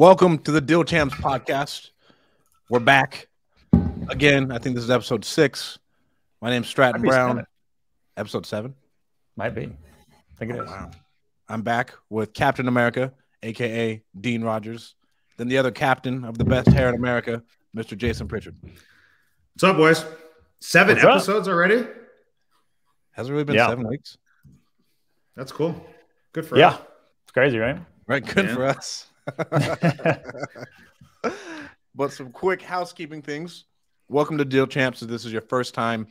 Welcome to the Deal Champs podcast. We're back again. I think this is episode 6. My name's Stratton Brown. 7. Episode 7? Might be. I think it is. Wow. I'm back with Captain America, a.k.a. Dean Rogers. Then the other captain of the best hair in America, Mr. Jason Pritchard. What's up, boys? 7 What's up? episodes already? Has it really been 7 weeks? That's cool. Good for us. It's crazy, right? Right, good for us. But some quick housekeeping things. Welcome to Deal Champs. If this is your first time,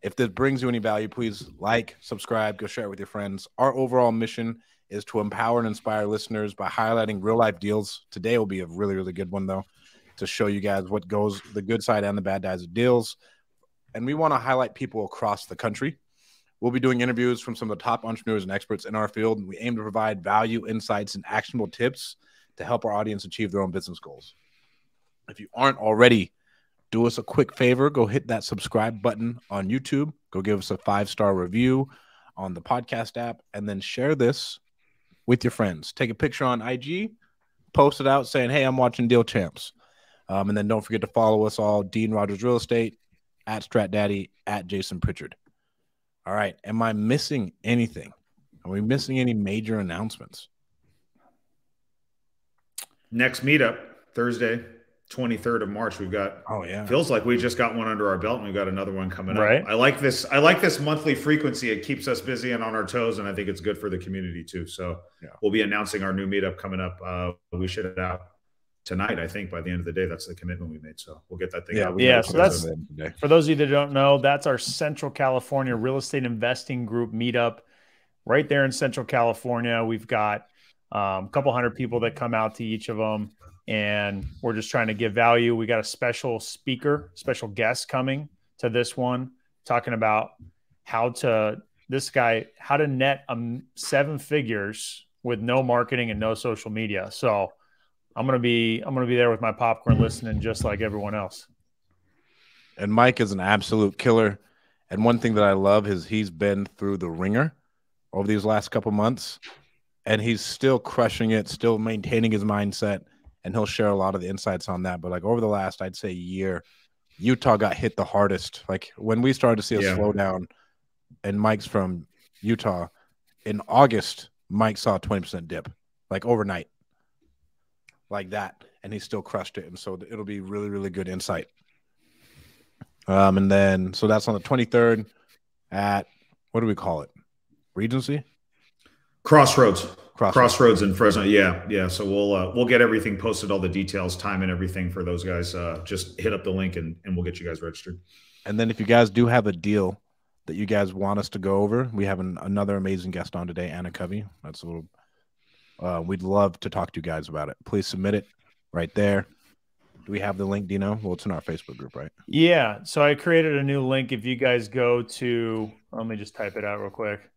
if this brings you any value, please like, subscribe, go share it with your friends. Our overall mission is to empower and inspire listeners by highlighting real-life deals. Today will be a really, really good one, though, to show you guys what goes, the good side and the bad sides of deals. And we want to highlight people across the country. We'll be doing interviews from some of the top entrepreneurs and experts in our field. We aim to provide value, insights, and actionable tips to help our audience achieve their own business goals. If you aren't already, do us a quick favor. Go hit that subscribe button on YouTube. Go give us a 5-star review on the podcast app, and then share this with your friends. Take a picture on IG, post it out saying, hey, I'm watching Deal Champs. And then don't forget to follow us all, Dean Rogers Real Estate, at Strat Daddy, at Jason Pritchard. All right. Am I missing anything? Are we missing any major announcements? Next meetup, Thursday, 23rd of March. We've got, feels like we just got one under our belt and we've got another one coming up. I like this monthly frequency. It keeps us busy and on our toes, and I think it's good for the community too. So we'll be announcing our new meetup coming up. We should have it out tonight, I think, by the end of the day. That's the commitment we made. So we'll get that thing out. Yeah, so that's, for those of you that don't know, that's our Central California Real Estate Investing Group meetup right there in Central California. We've got a couple hundred people that come out to each of them, and we're just trying to give value. We got a special speaker, special guest coming to this one, talking about how to net 7 figures with no marketing and no social media. So I'm gonna be there with my popcorn listening, just like everyone else. And Mike is an absolute killer. And one thing that I love is he's been through the ringer over these last couple months, and he's still crushing it, still maintaining his mindset, and he'll share a lot of the insights on that. But like over the last, I'd say, year, Utah got hit the hardest. Like when we started to see a slowdown, and Mike's from Utah, in August, Mike saw a 20% dip, like overnight. Like that, and he still crushed it, and so it'll be really, really good insight. And then so that's on the 23rd at, what do we call it? Regency? Crossroads in Fresno. Yeah. So we'll get everything posted, all the details, time, and everything for those guys. Just hit up the link and we'll get you guys registered. And then if you guys do have a deal that you guys want us to go over, we have another amazing guest on today, Anna Covey. That's a little. We'd love to talk to you guys about it. Please submit it right there. Do we have the link, Dino? Well, it's in our Facebook group, right? Yeah. So I created a new link. If you guys go to, let me just type it out real quick.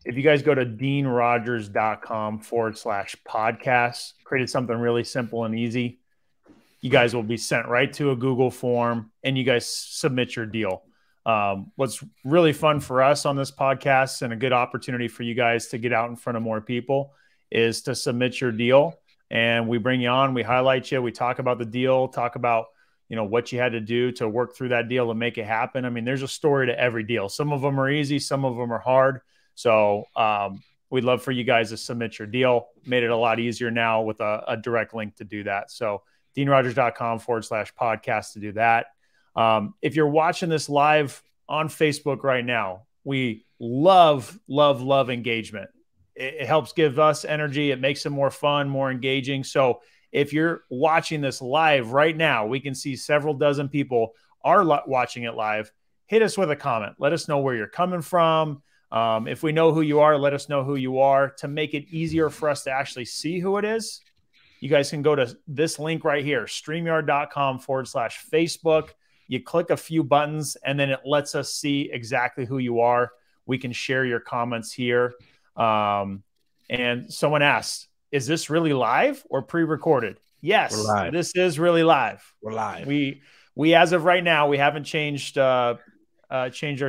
If you guys go to deanrogers.com/podcast, created something really simple and easy. You guys will be sent right to a Google form, and you guys submit your deal. What's really fun for us on this podcast, and a good opportunity for you guys to get out in front of more people, is to submit your deal, and we bring you on, we highlight you, we talk about the deal, talk about, what you had to do to work through that deal and make it happen. I mean, there's a story to every deal. Some of them are easy, some of them are hard. So we'd love for you guys to submit your deal. Made it a lot easier now with a direct link to do that. So deanrogers.com/podcast to do that. If you're watching this live on Facebook right now, we love engagement. It helps give us energy. It makes it more fun, more engaging. So if you're watching this live right now, we can see several dozen people are watching it live. Hit us with a comment. Let us know where you're coming from. If we know who you are, let us know who you are. To make it easier for us to actually see who it is, you guys can go to this link right here, streamyard.com/Facebook. You click a few buttons, and then it lets us see exactly who you are. We can share your comments here. And someone asked, is this really live or pre-recorded? Yes, this is really live. We're live. We as of right now, we haven't changed our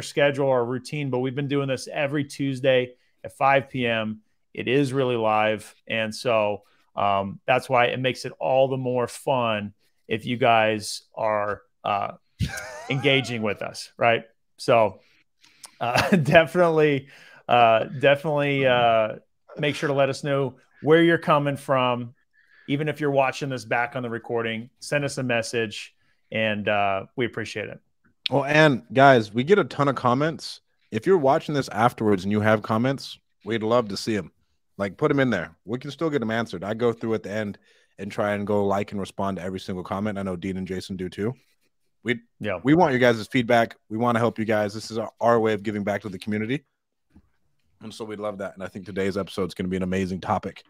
schedule or routine, but we've been doing this every Tuesday at 5 p.m. It is really live. And so That's why it makes it all the more fun if you guys are engaging with us, right? So definitely make sure to let us know where you're coming from. Even if you're watching this back on the recording, send us a message, and we appreciate it. Well, and guys, we get a ton of comments. If you're watching this afterwards and you have comments, we'd love to see them. Like, put them in there. We can still get them answered. I go through at the end and try and go like and respond to every single comment. I know Dean and Jason do too. We want your guys' feedback. We want to help you guys. This is our way of giving back to the community. And so we'd love that. And I think today's episode is going to be an amazing topic.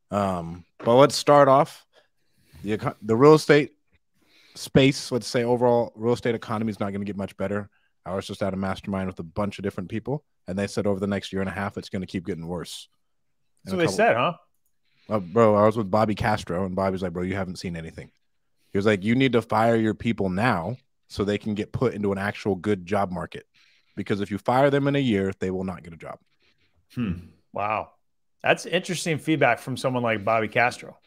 But let's start off the real estate space. Let's say overall real estate economy is not going to get much better. I was just at a mastermind with a bunch of different people, and they said over the next year and a half, it's going to keep getting worse. That's what they said, huh? Bro, I was with Bobby Castro, and Bobby's like, bro, you haven't seen anything. He was like, you need to fire your people now so they can get put into an actual good job market. Because if you fire them in a year, they will not get a job. Wow. That's interesting feedback from someone like Bobby Castro.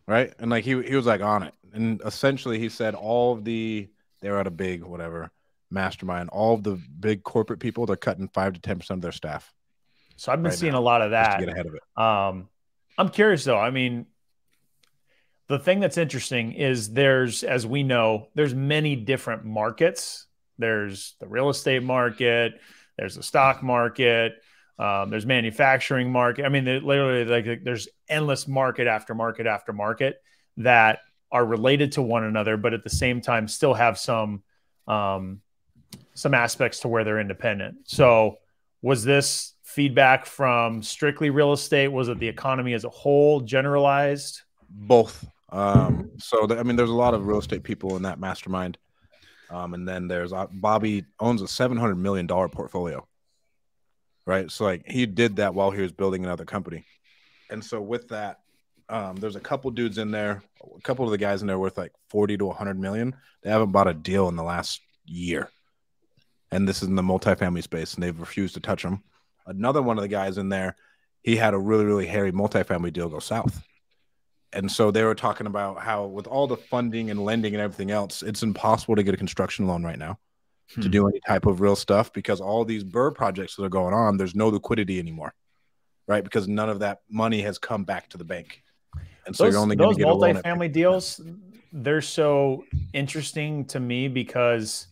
Right? And like he was like on it. And essentially he said they were at a big mastermind. All of the big corporate people, they're cutting 5 to 10% of their staff. So I've been seeing a lot of that. To get ahead of it. I'm curious though. I mean, the thing that's interesting is as we know, there's many different markets. There's the real estate market. There's the stock market. There's manufacturing market. I mean, literally there's endless market after market after market that are related to one another, but at the same time still have some aspects to where they're independent. So was this feedback from strictly real estate? Was it the economy as a whole, generalized? Both. There's a lot of real estate people in that mastermind. And then there's Bobby owns a $700 million portfolio. Right. So like he did that while he was building another company. And so with that, there's a couple dudes in there, a couple of the guys in there worth like 40 to 100 million. They haven't bought a deal in the last year. And this is in the multifamily space, and they've refused to touch them. Another one of the guys in there, he had a really, really hairy multifamily deal go south. And so they were talking about how with all the funding and lending and everything else, it's impossible to get a construction loan right now to do any type of real stuff because all these BRRRR projects that are going on, there's no liquidity anymore, right? Because none of that money has come back to the bank. And so you're only going to get those multifamily deals, they're so interesting to me because,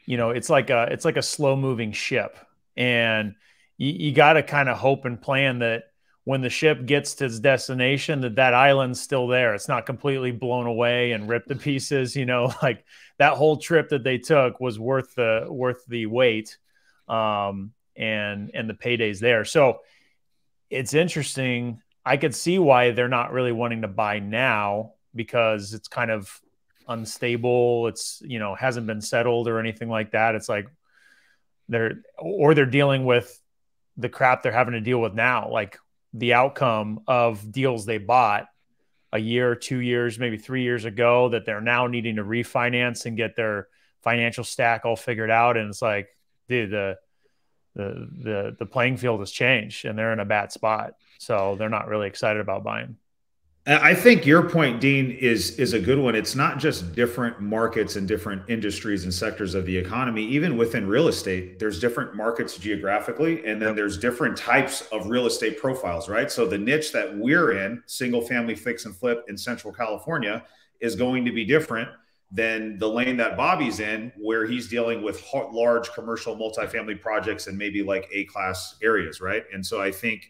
it's like a slow moving ship, and you got to kind of hope and plan that when the ship gets to its destination, that island's still there. It's not completely blown away and ripped to pieces. Like that whole trip that they took was worth the wait, and the paydays there. So it's interesting. I could see why they're not really wanting to buy now because it's kind of unstable. It's, hasn't been settled or anything like that. It's like they're dealing with the crap they're having to deal with now. Like the outcome of deals they bought a year, 2 years, maybe 3 years ago that they're now needing to refinance and get their financial stack all figured out. And it's like, dude, the playing field has changed and they're in a bad spot. So they're not really excited about buying. I think your point, Dean, is a good one. It's not just different markets and different industries and sectors of the economy. Even within real estate, there's different markets geographically, and then there's different types of real estate profiles, right? So the niche that we're in, single family fix and flip in Central California, is going to be different than the lane that Bobby's in, where he's dealing with large commercial multifamily projects and maybe like A-class areas, right? And so I think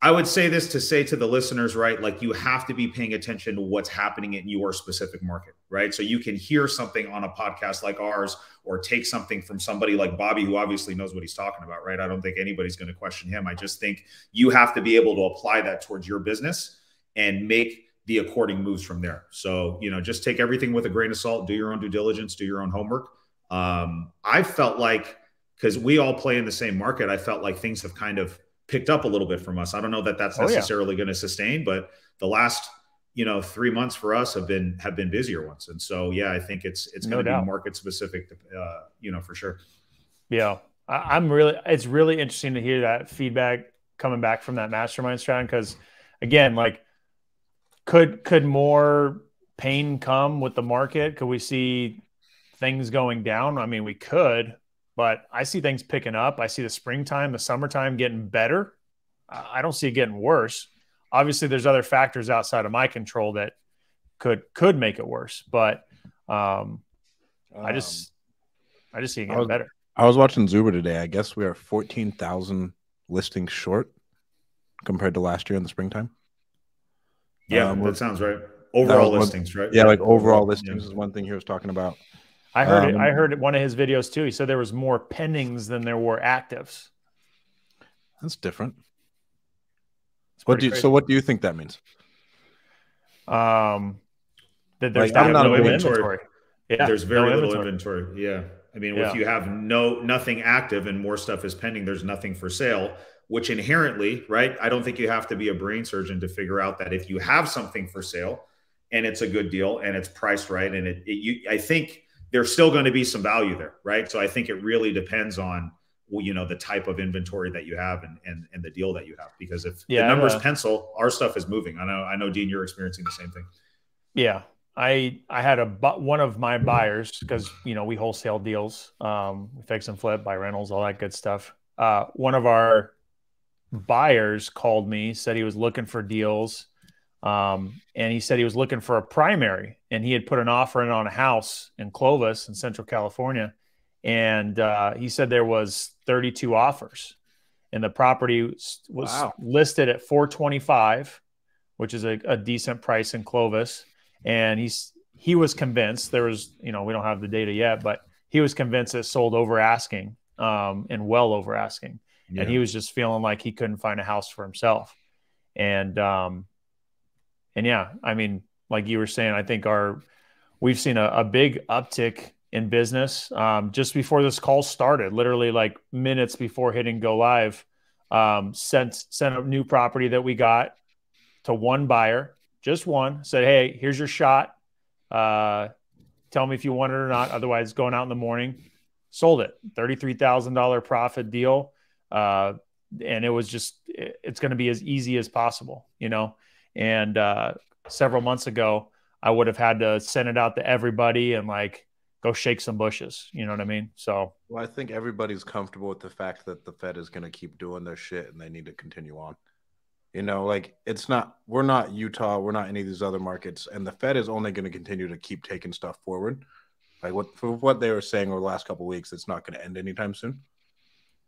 I would say this to say to the listeners, right? Like you have to be paying attention to what's happening in your specific market, right? So you can hear something on a podcast like ours or take something from somebody like Bobby, who obviously knows what he's talking about, right? I don't think anybody's going to question him. I just think you have to be able to apply that towards your business and make the according moves from there. So, just take everything with a grain of salt, do your own due diligence, do your own homework. I felt like, because we all play in the same market, I felt like things have kind of picked up a little bit from us. I don't know that that's necessarily going to sustain, but the last, 3 months for us have been busier ones. And so, I think it's going to be market specific, for sure. Yeah. It's really interesting to hear that feedback coming back from that mastermind strand. Cause again, like could more pain come with the market? Could we see things going down? I mean, we could, but I see things picking up. I see the springtime, the summertime getting better. I don't see it getting worse. Obviously, there's other factors outside of my control that could make it worse, but I just see it getting better. I was watching Zuber today. I guess we are 14,000 listings short compared to last year in the springtime. Yeah, that sounds right. Overall listings, right? Yeah, like overall listings is one thing he was talking about. I heard it. I heard it one of his videos too. He said there was more pendings than there were actives. That's different. So what do you think that means? That there's no inventory. Yeah, there's very little inventory. Yeah. I mean, if you have nothing active and more stuff is pending, there's nothing for sale, which inherently, right? I don't think you have to be a brain surgeon to figure out that if you have something for sale and it's a good deal and it's priced right, and I think there's still going to be some value there, right? So I think it really depends on, the type of inventory that you have and the deal that you have, because if the numbers pencil, our stuff is moving. I know, Dean, you're experiencing the same thing. Yeah. I had one of my buyers, because we wholesale deals, fix and flip, buy rentals, all that good stuff. One of our buyers called me, said he was looking for deals, and he said he was looking for a primary, and he had put an offer in on a house in Clovis in Central California, and he said there was 32 offers, and the property was listed at $425, which is a decent price in Clovis. And he was convinced there was, we don't have the data yet, but he was convinced it sold over asking, and well over asking. Yeah. And he was just feeling like he couldn't find a house for himself. And yeah, I mean, like you were saying, I think we've seen a big uptick in business. Just before this call started, literally like minutes before hitting go live, sent a new property that we got to one buyer. Just one, said, hey, here's your shot. Tell me if you want it or not. Otherwise, going out in the morning. Sold it. $33,000 profit deal. And it was it's going to be as easy as possible, And several months ago, I would have had to send it out to everybody and go shake some bushes. You know what I mean? So, well, I think everybody's comfortable with the fact that the Fed is going to keep doing their shit and they need to continue on. We're not Utah, we're not any of these other markets, and the Fed is only going to continue to keep taking stuff forward. What they were saying over the last couple of weeks, it's not going to end anytime soon.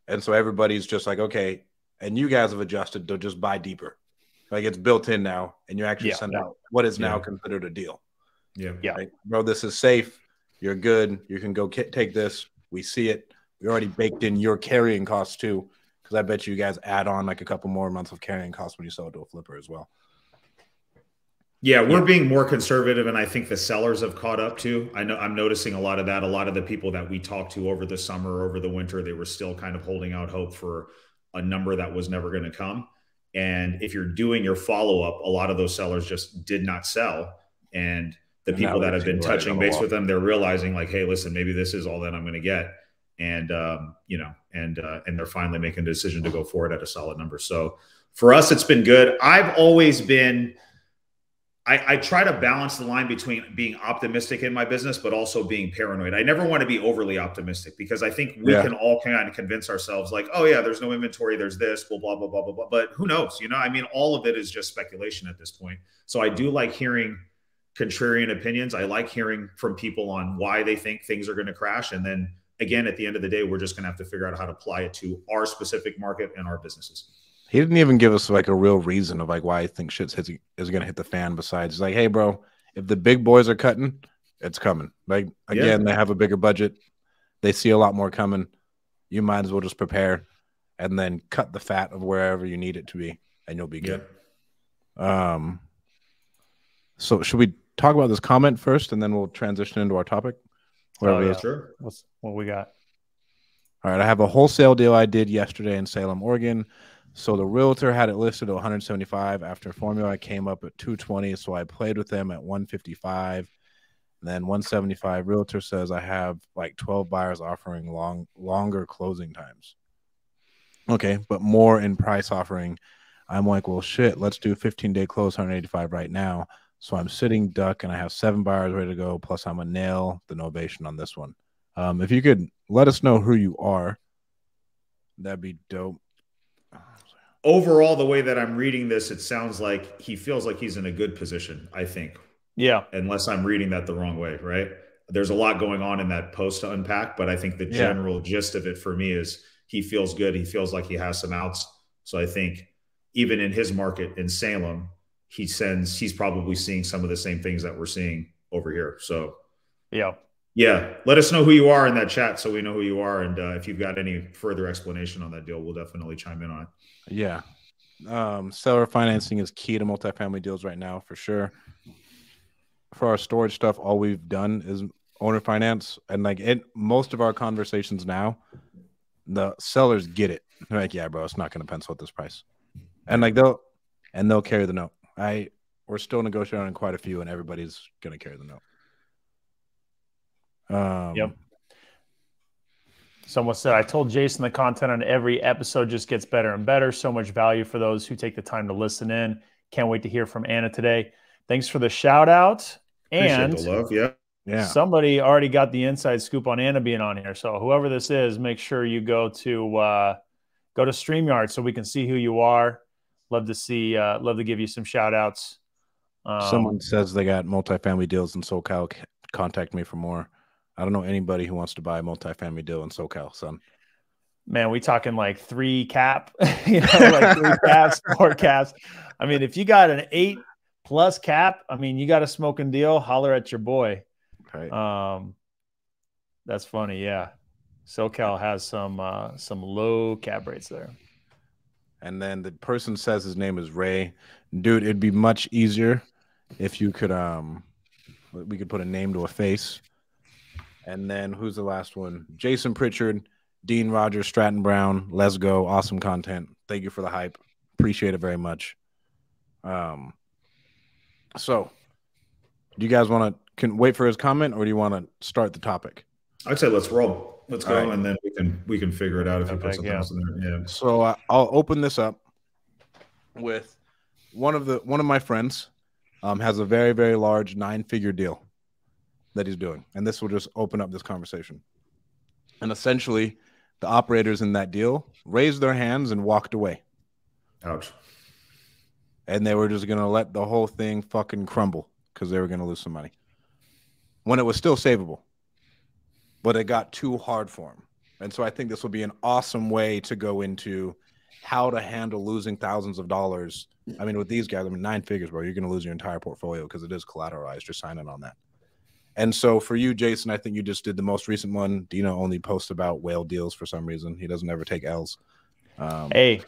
And so everybody's just like, okay, and you guys have adjusted to just buy deeper. It's built in now, and you actually send out what is now considered a deal. Yeah. Bro, this is safe. You're good. You can go take this. We see it. We already baked in your carrying costs too. Because I bet you guys add on a couple more months of carrying costs when you sell it to a flipper as well. Yeah, we're being more conservative, and I think the sellers have caught up too. I'm noticing a lot of that. A lot of the people that we talked to over the summer, over the winter, they were still kind of holding out hope for a number that was never going to come. And if you're doing your follow-up, a lot of those sellers just did not sell. And the people that have been touching base with them, they're realizing hey, listen, maybe this is all that I'm going to get. And, and they're finally making a decision to go forward at a solid number. So for us, it's been good. I've always been, I try to balance the line between being optimistic in my business, but also being paranoid. I never want to be overly optimistic, because I think we can all kind of convince ourselves oh yeah, there's no inventory, there's this, blah, blah, blah, blah, blah, blah. But who knows? I mean, all of it is just speculation at this point. So I do like hearing contrarian opinions. I like hearing from people on why they think things are going to crash. And then again, at the end of the day, we're just going to have to figure out how to apply it to our specific market and our businesses. He didn't even give us a real reason of why I think shit's is going to hit the fan. Besides, hey, bro, if the big boys are cutting, it's coming. They have a bigger budget. They see a lot more coming. You might as well just prepare and then cut the fat of wherever you need it to be, and you'll be good. So should we talk about this comment first, and then we'll transition into our topic? Sure. What we got? All right. I have a wholesale deal I did yesterday in Salem, Oregon. So the realtor had it listed at 175. After formula, I came up at 220. So I played with them at 155. And then 175. Realtor says I have 12 buyers offering longer closing times. Okay, but more in price offering. I'm like, well, shit, let's do 15-day close, 185 right now. So I'm sitting duck, and I have 7 buyers ready to go. Plus, I'm a nail the novation on this one. If you could let us know who you are, that'd be dope. Overall, the way that I'm reading this, it sounds like he feels like he's in a good position, I think. Yeah. Unless I'm reading that the wrong way, right? There's a lot going on in that post to unpack, but I think the general gist of it for me is he feels good. He feels like he has some outs. So I think even in his market in Salem, he's probably seeing some of the same things that we're seeing over here. So yeah, let us know who you are in that chat so we know who you are. And if you've got any further explanation on that deal, we'll definitely chime in on it. Yeah. Seller financing is key to multifamily deals right now, for sure. For our storage stuff, all we've done is owner finance. And like most of our conversations now, the sellers get it. They're like, yeah, bro, it's not going to pencil at this price. And like they'll carry the note. We're still negotiating on quite a few, and everybody's going to carry the note. Yep. Someone said, I told Jason the content on every episode just gets better and better. So much value for those who take the time to listen in. Can't wait to hear from Anna today. Thanks for the shout out. And appreciate the love. Yeah. Somebody already got the inside scoop on Anna being on here. So whoever this is, make sure you go to StreamYard so we can see who you are. Love to give you some shout outs. Someone says they got multifamily deals in SoCal. Contact me for more. I don't know anybody who wants to buy a multifamily deal in SoCal, son. Man, we talking like 3 cap, like 3 caps, 4 caps. I mean, if you got an 8+ cap, I mean, you got a smoking deal, holler at your boy. Okay. That's funny. Yeah. SoCal has some low cap rates there. And then the person says his name is Ray. Dude, it'd be much easier if you could, we could put a name to a face. And then who's the last one? Jason Pritchard, Dean Rogers, Stratton Brown. Let's go. Awesome content. Thank you for the hype. Appreciate it very much. So do you guys want to wait for his comment, or do you want to start the topic? I'd say let's roll. Let's go, right. And then we can figure it out if you put something else in there. Yeah. So I'll open this up with one of my friends has a very, very large 9-figure deal that he's doing, and this will just open up this conversation. And essentially, the operators in that deal raised their hands and walked away. Ouch. And they were just going to let the whole thing fucking crumble because they were going to lose some money when it was still savable. But it got too hard for him. And so I think this will be an awesome way to go into how to handle losing thousands of dollars. I mean, with these guys, 9 figures, bro, you're going to lose your entire portfolio because it is collateralized. You're signing on that. And so for you, Jason, I think you just did the most recent one. Dino only posts about whale deals for some reason. He doesn't ever take L's. When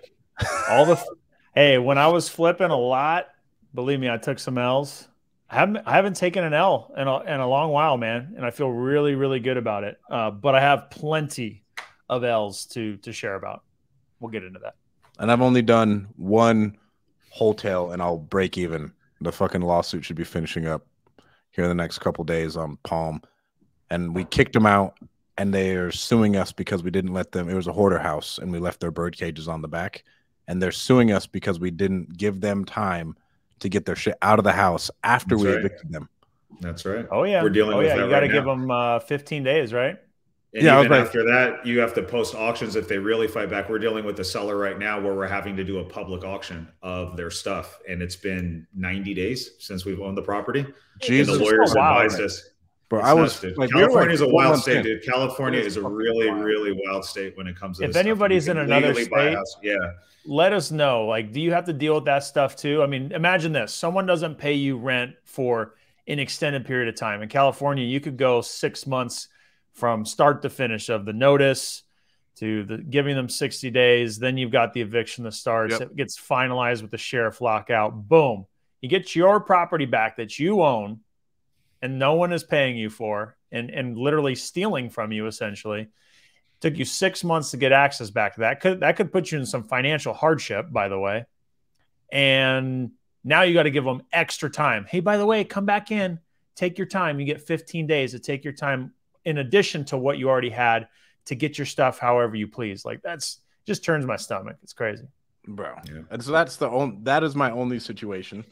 I was flipping a lot, believe me, I took some L's. I haven't taken an L in a long while, man, and I feel really, really good about it. But I have plenty of L's to share about. We'll get into that. And I've only done one wholesale, and I'll break even. The fucking lawsuit should be finishing up here in the next couple days on Palm. And we kicked them out, and they are suing us because we didn't let them. It was a hoarder house, and we left their bird cages on the back. And they're suing us because we didn't give them time to get their shit out of the house after we evicted them. That's right. Oh, yeah. We're dealing with that. You got to give them 15 days, right? And even after that, you have to post auctions if they really fight back. We're dealing with the seller right now where we're having to do a public auction of their stuff. And it's been 90 days since we've owned the property. Jesus. And the lawyers advised us. Bro, California is a wild state, dude. California is a really, really wild state when it comes to this. If anybody's in another state, let us know. Like, do you have to deal with that stuff too? I mean, imagine this. Someone doesn't pay you rent for an extended period of time. In California, you could go 6 months from start to finish of the notice to giving them 60 days. Then you've got the eviction that starts. Yep. It gets finalized with the sheriff lockout. Boom. You get your property back that you own and no one is paying you for and literally stealing from you, essentially. Took you 6 months to get access back to that. That could put you in some financial hardship, by the way. And now you got to give them extra time. Hey, by the way, come back in. Take your time. You get 15 days to take your time in addition to what you already had to get your stuff however you please. Like, that's just turns my stomach. It's crazy. bro. Yeah. And so that is my only situation.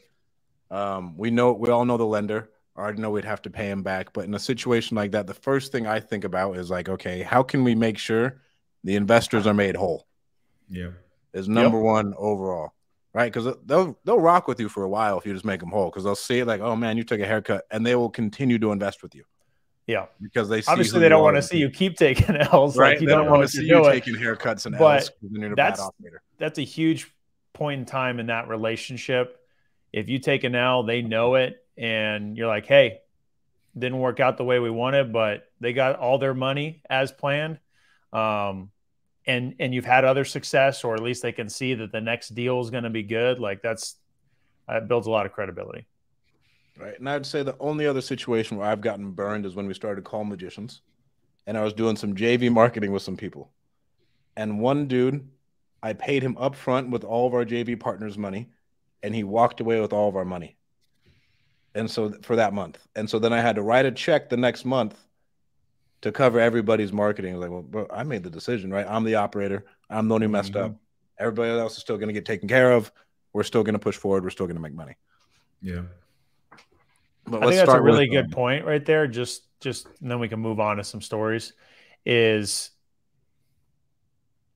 We all know the lender. I already know we'd have to pay him back. But in a situation like that, the first thing I think about is like, okay, how can we make sure the investors are made whole? Yeah. Is number one overall, right? Because they'll rock with you for a while if you just make them whole. Because they'll see it like, oh man, you took a haircut, and they will continue to invest with you. Yeah, because they see obviously they don't want to see you keep taking L's, right? Like you they don't want to see you taking haircuts and L's. That's a huge point in time in that relationship. If you take an L, they know it, and you're like, hey, didn't work out the way we wanted, but they got all their money as planned. And you've had other success, or at least they can see that the next deal is going to be good. Like that builds a lot of credibility. Right. And I'd say the only other situation where I've gotten burned is when we started Call Magicians, and I was doing some JV marketing with some people. And one dude, I paid him up front with all of our JV partners' money, and he walked away with all of our money. And so for that month. And so then I had to write a check the next month to cover everybody's marketing. I was like, well, bro, I made the decision, right? I'm the operator. I'm the one who messed up. Everybody else is still going to get taken care of. We're still going to push forward. We're still going to make money. Yeah. But I think that's a really good point right there. Just and then we can move on to some stories. Is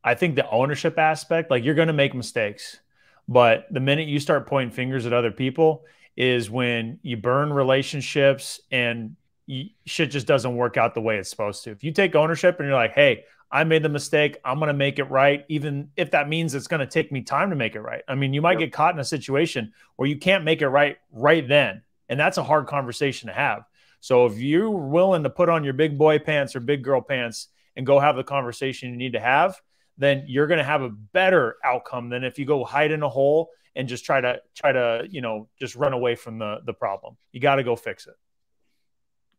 I think the ownership aspect, like you're going to make mistakes, but the minute you start pointing fingers at other people is when you burn relationships and shit just doesn't work out the way it's supposed to. If you take ownership and you're like, hey, I made the mistake, I'm going to make it right, even if that means it's going to take me time to make it right. I mean, you might get caught in a situation where you can't make it right then. And that's a hard conversation to have. So if you're willing to put on your big boy pants or big girl pants and go have the conversation you need to have, then you're going to have a better outcome than if you go hide in a hole and just try to, just run away from the problem. You got to go fix it.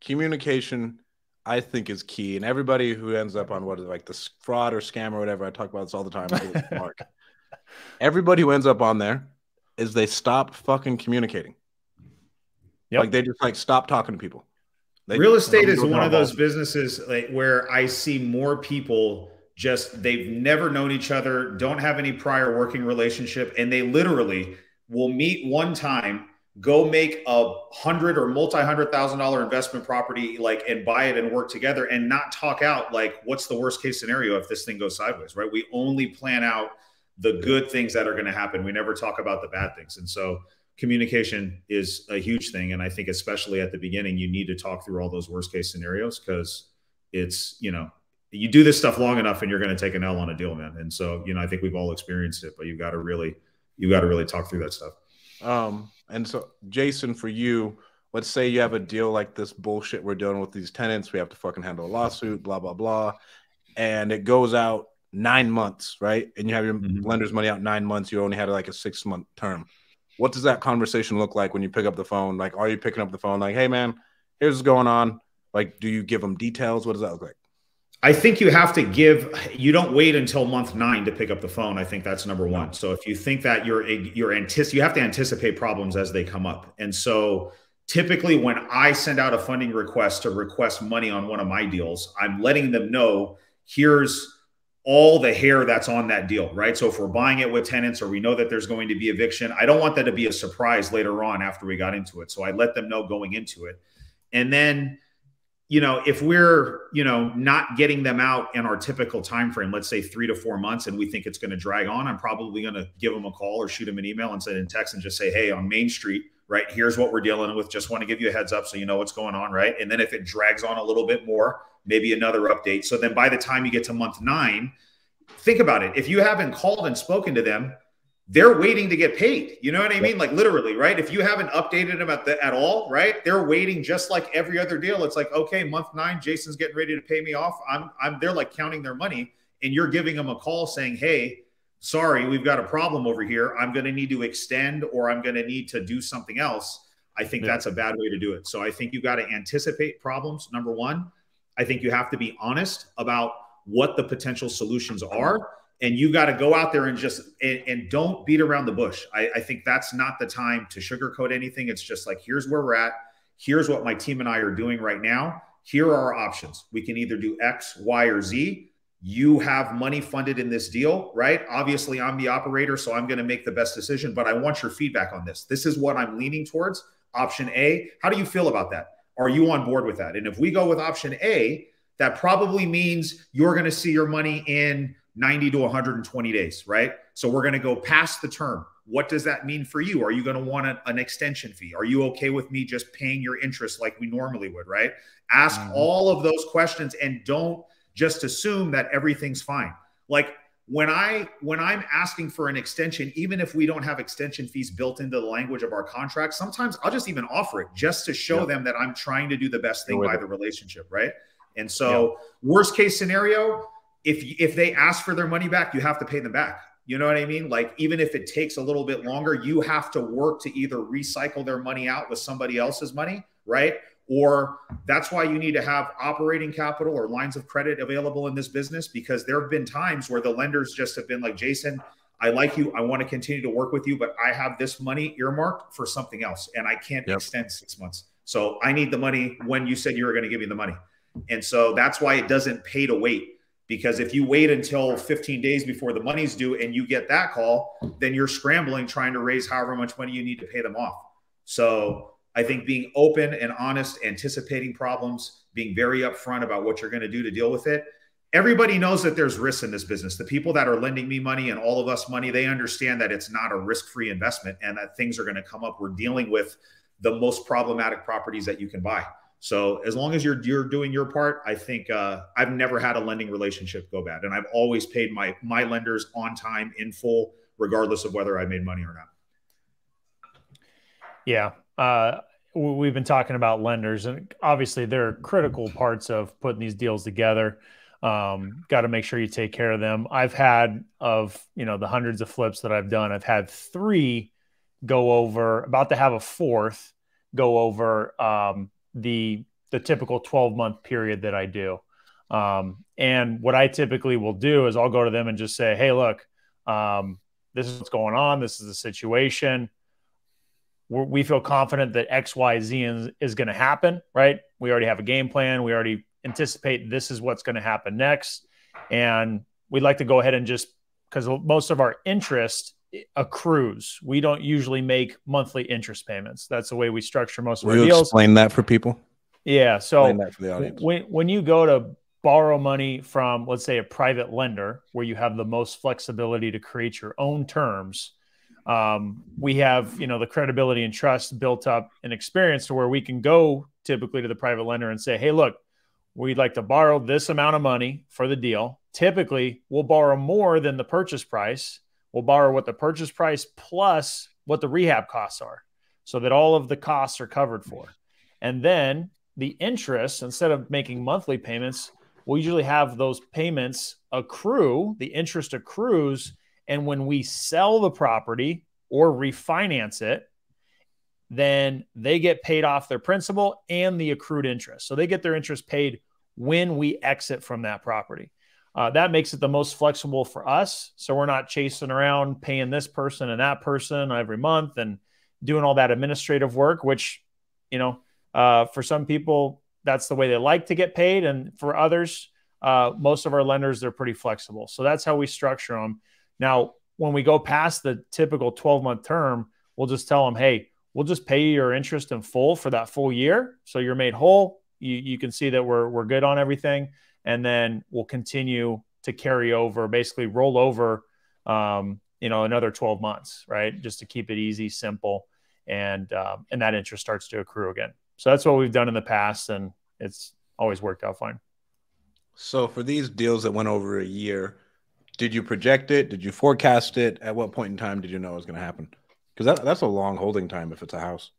Communication, I think, is key. And everybody who ends up on the fraud or scam or whatever, I talk about this all the time. Mark. Everybody who ends up on there is they stop fucking communicating. Yep. Like they just stop talking to people. Real estate is one of those businesses where I see more people they've never known each other, don't have any prior working relationship, and they literally will meet one time, go make $100,000 or multi-$100,000 investment property, and buy it and work together and not talk out what's the worst case scenario if this thing goes sideways, right? We only plan out the good things that are going to happen. We never talk about the bad things. And so communication is a huge thing. And I think especially at the beginning, you need to talk through all those worst case scenarios because it's, you do this stuff long enough and you're going to take an L on a deal, man. And so, I think we've all experienced it, but you've got to really talk through that stuff. And so Jason, for you, let's say you have a deal like this bullshit we're dealing with these tenants. We have to fucking handle a lawsuit, blah, blah, blah. And it goes out 9 months, right? And you have your lender's money out 9 months. You only had a 6-month term. What does that conversation look like when you pick up the phone? Are you picking up the phone hey, man, here's what's going on? Do you give them details? What does that look like? I think you have to you don't wait until month 9 to pick up the phone. I think that's number one. So if you think that you have to anticipate problems as they come up. And so typically when I send out a funding request to request money on one of my deals, I'm letting them know here's all the hair that's on that deal, right? So if we're buying it with tenants or we know that there's going to be eviction, I don't want that to be a surprise later on after we got into it. So I let them know going into it. And then, if we're, not getting them out in our typical time frame, let's say 3 to 4 months, and we think it's going to drag on, I'm probably going to give them a call or shoot them an email and send in text and just say, hey, on Main Street, right, here's what we're dealing with. Just want to give you a heads up so you know what's going on, right? And then if it drags on a little bit more, maybe another update. So then by the time you get to month 9, think about it. If you haven't called and spoken to them, they're waiting to get paid. You know what I mean? Literally, right? If you haven't updated them at all, right? They're waiting just like every other deal. It's okay, month 9, Jason's getting ready to pay me off. They're counting their money and you're giving them a call saying, hey, sorry, we've got a problem over here. I'm going to need to extend or I'm going to need to do something else. I think that's a bad way to do it. So I think you got to anticipate problems. Number one, I think you have to be honest about what the potential solutions are. And you got to go out there and and don't beat around the bush. I think that's not the time to sugarcoat anything. It's just here's where we're at. Here's what my team and I are doing right now. Here are our options. We can either do X, Y, or Z. you have money funded in this deal, right? Obviously, I'm the operator, so I'm going to make the best decision, but I want your feedback on this. This is what I'm leaning towards. Option A, how do you feel about that? Are you on board with that? And if we go with option A, that probably means you're going to see your money in 90 to 120 days, right? So we're going to go past the term. What does that mean for you? Are you going to want an extension fee? Are you okay with me just paying your interest like we normally would, right? Ask all of those questions and don't just assume that everything's fine. Like when I'm asking for an extension, even if we don't have extension fees built into the language of our contract, sometimes I'll just even offer it just to show them that I'm trying to do the best thing by the relationship, right? And so worst case scenario, if they ask for their money back, you have to pay them back. You know what I mean? Like, even if it takes a little bit longer, you have to work to either recycle their money out with somebody else's money, right? Or that's why you need to have operating capital or lines of credit available in this business, because there have been times where the lenders just have been like, Jason, I like you. I want to continue to work with you, but I have this money earmarked for something else and I can't extend 6 months. So I need the money when you said you were going to give me the money. And so that's why it doesn't pay to wait. Because if you wait until 15 days before the money's due and you get that call, then you're scrambling trying to raise however much money you need to pay them off. So I think being open and honest, anticipating problems, being very upfront about what you're going to do to deal with it. Everybody knows that there's risks in this business. The people that are lending me money and all of us money, they understand that it's not a risk-free investment and that things are going to come up. We're dealing with the most problematic properties that you can buy. So as long as you're doing your part, I think I've never had a lending relationship go bad. And I've always paid my lenders on time in full, regardless of whether I made money or not. Yeah. We've been talking about lenders, and obviously they're critical parts of putting these deals together. Got to make sure you take care of them. I've had the hundreds of flips that I've done, I've had 3 go over, about to have a 4th go over the typical 12-month period that I do. And what I typically will do is I'll go to them and just say, hey, look, this is what's going on. This is the situation. We feel confident that X, Y, Z is going to happen, right? We already have a game plan. We already anticipate this is what's going to happen next. And we'd like to go ahead and just, because most of our interest accrues. We don't usually make monthly interest payments. That's the way we structure most of our deals. Explain that for people? Yeah. So explain that for the audience. When you go to borrow money from, let's say, a private lender where you have the most flexibility to create your own terms, we have, the credibility and trust built up and experience to where we can go typically to the private lender and say, hey, look, we'd like to borrow this amount of money for the deal. Typically, we'll borrow more than the purchase price. We'll borrow what the purchase price plus what the rehab costs are, so that all of the costs are covered for. And then the interest, instead of making monthly payments, we'll usually have those payments accrue, the interest accrues. And when we sell the property or refinance it, then they get paid off their principal and the accrued interest. So they get their interest paid when we exit from that property. That makes it the most flexible for us. So we're not chasing around paying this person and that person every month and doing all that administrative work, which, for some people, that's the way they like to get paid. And for others, most of our lenders, they're pretty flexible. So that's how we structure them. Now, when we go past the typical 12-month term, we'll just tell them, hey, we'll just pay you your interest in full for that full year. So you're made whole. You can see that we're good on everything. And then we'll continue to carry over, basically roll over, another 12 months, right? Just to keep it easy, simple. And that interest starts to accrue again. So that's what we've done in the past, and it's always worked out fine. So for these deals that went over a year, did you project it? Did you forecast it? At what point in time did you know it was going to happen? Because that's a long holding time if it's a house.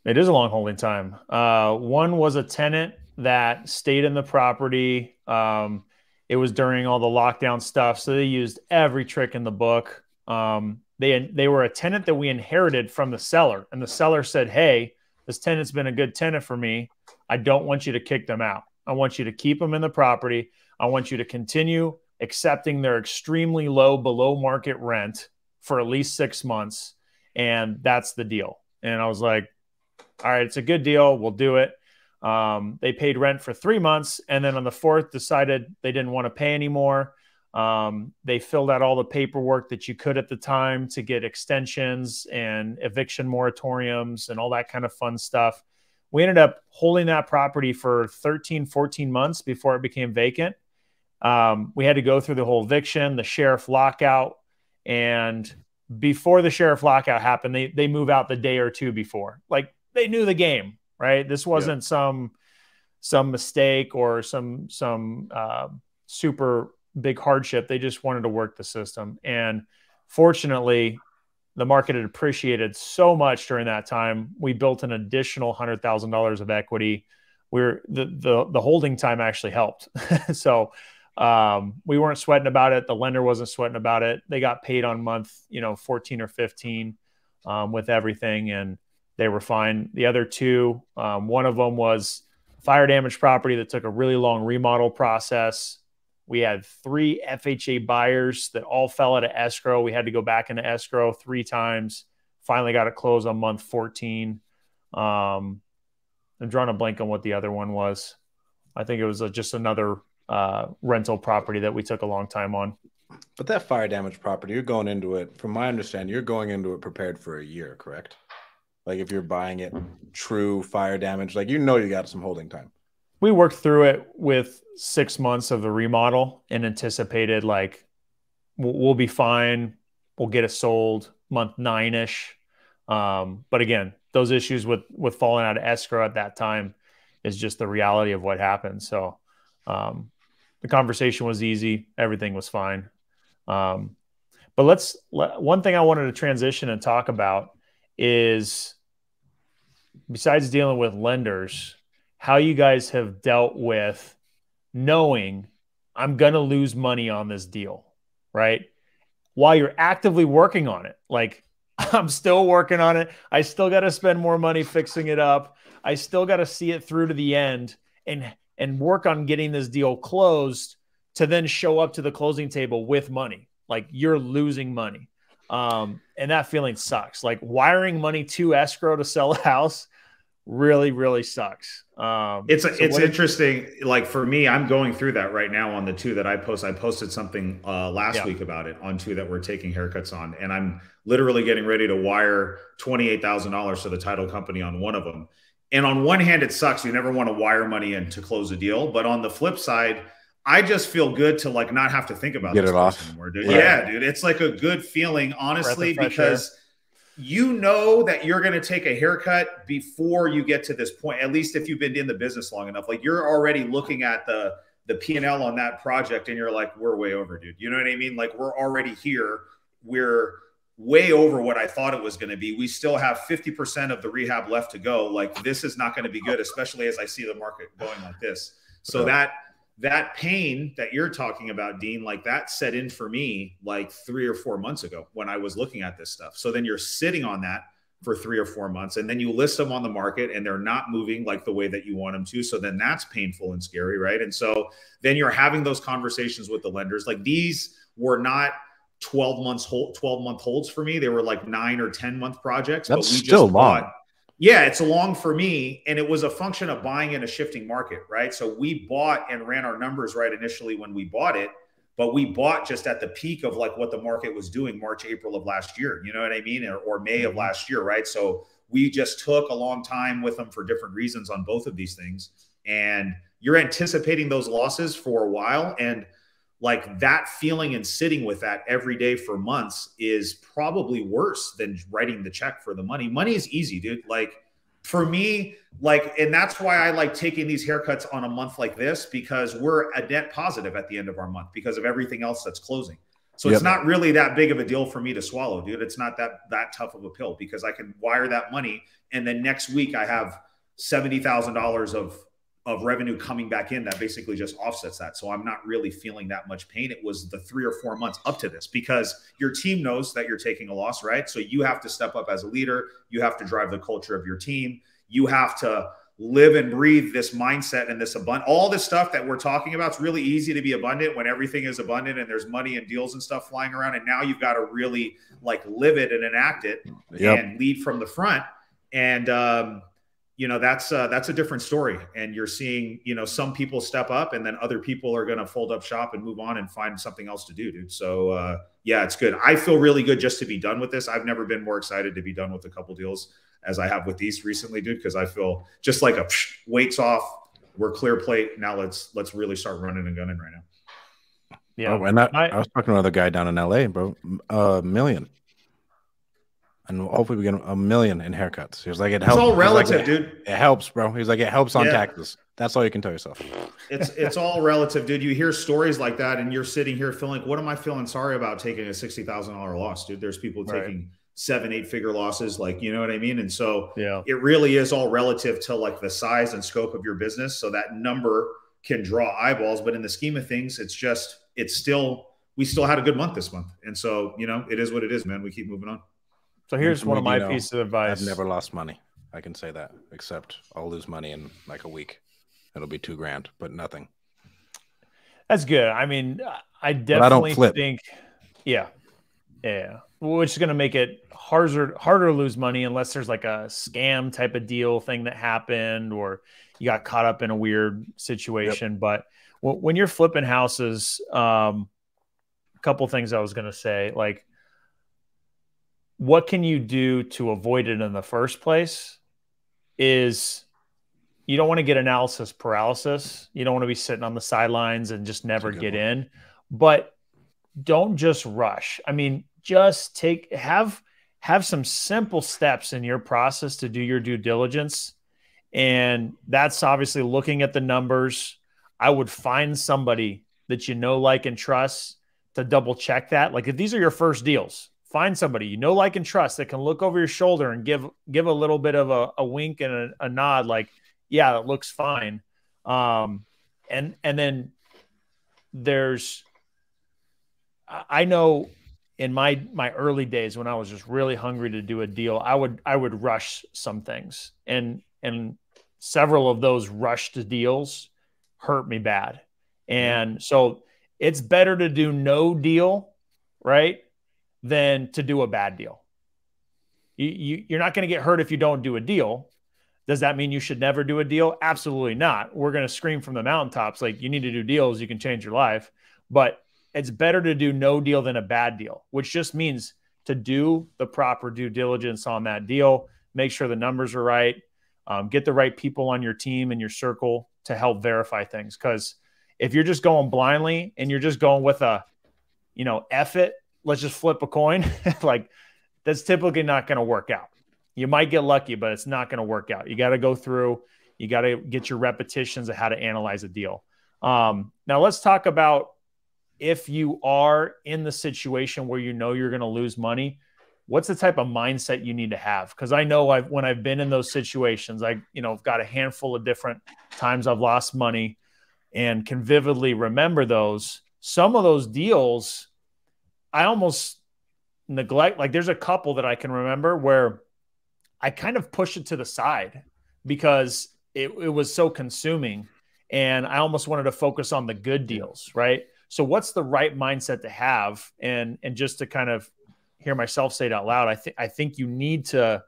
It is a long holding time. One was a tenant that stayed in the property. It was during all the lockdown stuff, so they used every trick in the book. They were a tenant that we inherited from the seller, and the seller said, hey, this tenant's been a good tenant for me. I don't want you to kick them out. I want you to keep them in the property. I want you to continue accepting their extremely low, below market rent for at least 6 months. And that's the deal. And I was like, all right, it's a good deal. We'll do it. They paid rent for 3 months, and then on the 4th decided they didn't want to pay anymore. They filled out all the paperwork that you could at the time to get extensions and eviction moratoriums and all that kind of fun stuff. We ended up holding that property for 13, 14 months before it became vacant. We had to go through the whole eviction, the sheriff lockout, and before the sheriff lockout happened, they move out the day or two before. Like, they knew the game, right? This wasn't some mistake or some super big hardship. They just wanted to work the system. And fortunately, the market had appreciated so much during that time. We built an additional $100,000 of equity. The holding time actually helped. So we weren't sweating about it. The lender wasn't sweating about it. They got paid on month, 14 or 15 with everything, and they were fine. The other two, one of them was fire damage property that took a really long remodel process. We had 3 FHA buyers that all fell out of escrow. We had to go back into escrow 3 times. Finally got it closed on month 14. I'm drawing a blank on what the other one was. I think it was just another rental property that we took a long time on. But that fire damage property, you're going into it, from my understanding, you're going into it prepared for a year, correct? Like, if you're buying it true fire damage, like, you got some holding time. We worked through it with 6 months of the remodel and anticipated, like, we'll be fine. We'll get it sold month 9-ish. But again, those issues with falling out of escrow at that time is just the reality of what happened. So the conversation was easy. Everything was fine. But one thing I wanted to transition and talk about is, besides dealing with lenders, how you guys have dealt with knowing I'm going to lose money on this deal, right? While you're actively working on it. Like, I'm still working on it. I still got to spend more money fixing it up. I still got to see it through to the end and work on getting this deal closed to then show up to the closing table with money. Like, you're losing money. And that feeling sucks. Like, wiring money to escrow to sell a house really, really sucks. It's interesting. Like, for me, I'm going through that right now on the 2 that I post. I posted something last week about it on 2 that we're taking haircuts on. And I'm literally getting ready to wire $28,000 to the title company on one of them. And on one hand, it sucks. You never want to wire money in to close a deal. But on the flip side, I just feel good to, like, not have to think about get it off anymore, dude. Yeah, dude. It's like a good feeling, honestly, because you know that you're going to take a haircut before you get to this point, at least if you've been in the business long enough. Like, you're already looking at the P&L on that project and you're like, we're way over, dude. You know what I mean? Like, we're already here. We're way over what I thought it was going to be. We still have 50% of the rehab left to go. Like, this is not going to be good, especially as I see the market going like this. So that pain that you're talking about, Dean, like, that set in for me like 3 or 4 months ago when I was looking at this stuff. So then you're sitting on that for 3 or 4 months, and then you list them on the market and they're not moving like the way that you want them to. So then that's painful and scary, right? And so then you're having those conversations with the lenders. Like, these were not 12 month holds for me. They were like 9 or 10 month projects. That's still long. Yeah, it's long for me. And it was a function of buying in a shifting market, right? So we bought and ran our numbers right initially when we bought it, but we bought just at the peak of like what the market was doing March, April of last year. You know what I mean? Or May of last year, right? So we just took a long time with them for different reasons on both of these things. And you're anticipating those losses for a while. And like, that feeling and sitting with that every day for months is probably worse than writing the check for the money. Money is easy, dude. Like, for me, like, and that's why I like taking these haircuts on a month like this, because we're a net positive at the end of our month because of everything else that's closing. So it's not really that big of a deal for me to swallow, dude. It's not that tough of a pill, because I can wire that money. And then next week I have $70,000 of revenue coming back in that basically just offsets that. So I'm not really feeling that much pain. It was the 3 or 4 months up to this, because your team knows that you're taking a loss, right? So you have to step up as a leader. You have to drive the culture of your team. You have to live and breathe this mindset and this abundance. All this stuff that we're talking about, it's really easy to be abundant when everything is abundant and there's money and deals and stuff flying around. And now you've got to really like live it and enact it and lead from the front. And you know, that's a different story. And you're seeing, you know, some people step up and then other people are going to fold up shop and move on and find something else to do, dude. So yeah, it's good. I feel really good just to be done with this. I've never been more excited to be done with a couple deals as I have with these recently, dude, because I feel just like a weight's off. We're clear plate. Now let's really start running and gunning right now. Yeah. Oh, and I was talking to another guy down in LA, bro. $1 million. And hopefully we get $1 million in haircuts. He was like, it helps. It's all relative, dude. It helps, bro. He's like, it helps on taxes. That's all you can tell yourself. It's all relative, dude. You hear stories like that and you're sitting here feeling like, what am I feeling sorry about taking a $60,000 loss, dude? There's people taking 7-8 figure losses, like, you know what I mean? And so it really is all relative to like the size and scope of your business. So that number can draw eyeballs, but in the scheme of things, we still had a good month this month. And so, you know, it is what it is, man. We keep moving on. So here's one of my pieces of advice. I've never lost money. I can say that, except I'll lose money in like a week. It'll be $2,000, but nothing. That's good. I mean, I definitely think, yeah. Which is going to make it harder to lose money unless there's like a scam type of deal thing that happened or you got caught up in a weird situation. But when you're flipping houses, a couple things I was going to say, like, what can you do to avoid it in the first place is you don't want to get analysis paralysis. You don't want to be sitting on the sidelines and just never get in, but don't just rush. I mean, just have some simple steps in your process to do your due diligence. And that's obviously looking at the numbers. I would find somebody that you know, like, and trust to double check that. Like if these are your first deals, find somebody you know, like, and trust that can look over your shoulder and give a little bit of a wink and a nod, like, yeah, that looks fine. And then I know in my early days when I was just really hungry to do a deal, I would rush some things, and several of those rushed deals hurt me bad. And so it's better to do no deal, right, than to do a bad deal. You're not going to get hurt if you don't do a deal. Does that mean you should never do a deal? Absolutely not. We're going to scream from the mountaintops, like, you need to do deals, you can change your life. But it's better to do no deal than a bad deal, which just means to do the proper due diligence on that deal, make sure the numbers are right, get the right people on your team and your circle to help verify things. Because if you're just going blindly and you're just going with F it, let's just flip a coin, like, that's typically not going to work out. You might get lucky, but it's not going to work out. You got to go through, you got to get your repetitions of how to analyze a deal. Now let's talk about if you are in the situation where you know you're going to lose money, what's the type of mindset you need to have? Because I know when I've been in those situations, I've got a handful of different times I've lost money and can vividly remember those. Some of those deals I almost neglect. Like there's a couple that I can remember where I kind of pushed it to the side because it was so consuming and I almost wanted to focus on the good deals, right? So what's the right mindset to have? And just to kind of hear myself say it out loud, I think you need to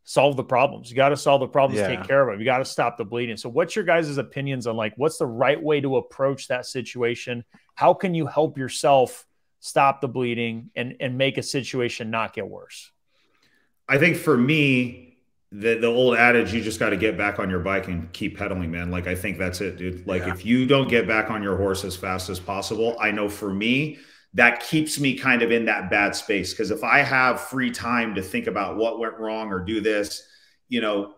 solve the problems. You got to solve the problems, take care of them. You got to stop the bleeding. So what's your guys' opinions on like, what's the right way to approach that situation? How can you help yourself stop the bleeding and make a situation not get worse? I think for me, the old adage, you just got to get back on your bike and keep pedaling, man. Like, I think that's it, dude. Like if you don't get back on your horse as fast as possible, I know for me, that keeps me kind of in that bad space. Because if I have free time to think about what went wrong or do this,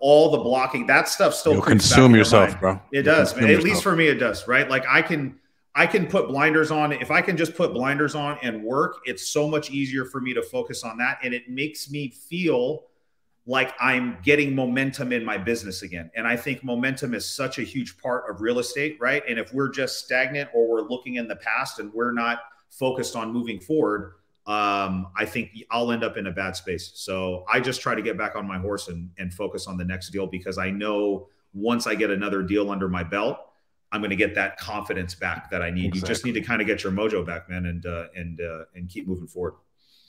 all the blocking, that stuff still consume yourself, bro. It does, man. At least for me, it does, right? Like I can put blinders on. If I can just put blinders on and work, it's so much easier for me to focus on that. And it makes me feel like I'm getting momentum in my business again. And I think momentum is such a huge part of real estate, right? And if we're just stagnant or we're looking in the past and we're not focused on moving forward, I think I'll end up in a bad space. So I just try to get back on my horse and focus on the next deal, because I know once I get another deal under my belt, I'm going to get that confidence back that I need. Exactly. You just need to kind of get your mojo back, man, and keep moving forward.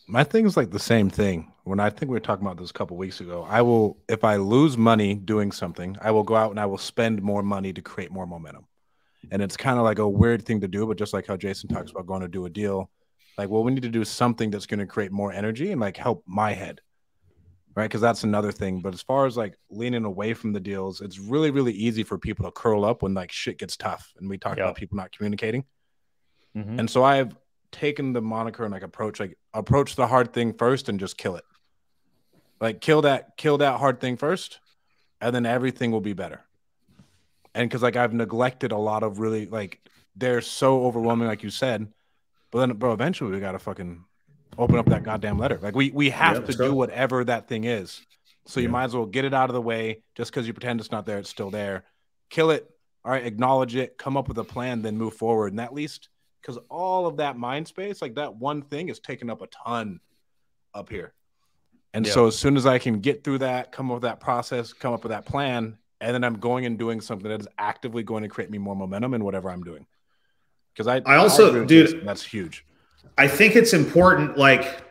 My thing is like the same thing. When I think we were talking about this a couple weeks ago, I will, if I lose money doing something, I will go out and I will spend more money to create more momentum. And it's kind of like a weird thing to do, but just like how Jason talks about going to do a deal, like, well, we need to do something that's going to create more energy and like help my head, right? Because that's another thing. But as far as like leaning away from the deals, it's really, really easy for people to curl up when like shit gets tough. And we talk about people not communicating. Mm-hmm. And so I've taken the moniker and like approach the hard thing first and just kill it. Like kill that hard thing first, and then everything will be better. And because like I've neglected a lot of really like they're so overwhelming, like you said. But then, bro, eventually we gotta fucking open up that goddamn letter. Like we have to do whatever that thing is. So you might as well get it out of the way. Just because you pretend it's not there, it's still there. Kill it. All right, acknowledge it. Come up with a plan, then move forward. And at least because all of that mind space, like that one thing, is taking up a ton up here. And so as soon as I can get through that, come up with that process, come up with that plan, and then I'm going and doing something that is actively going to create me more momentum in whatever I'm doing. Because I also, dude, that's huge. I think it's important, like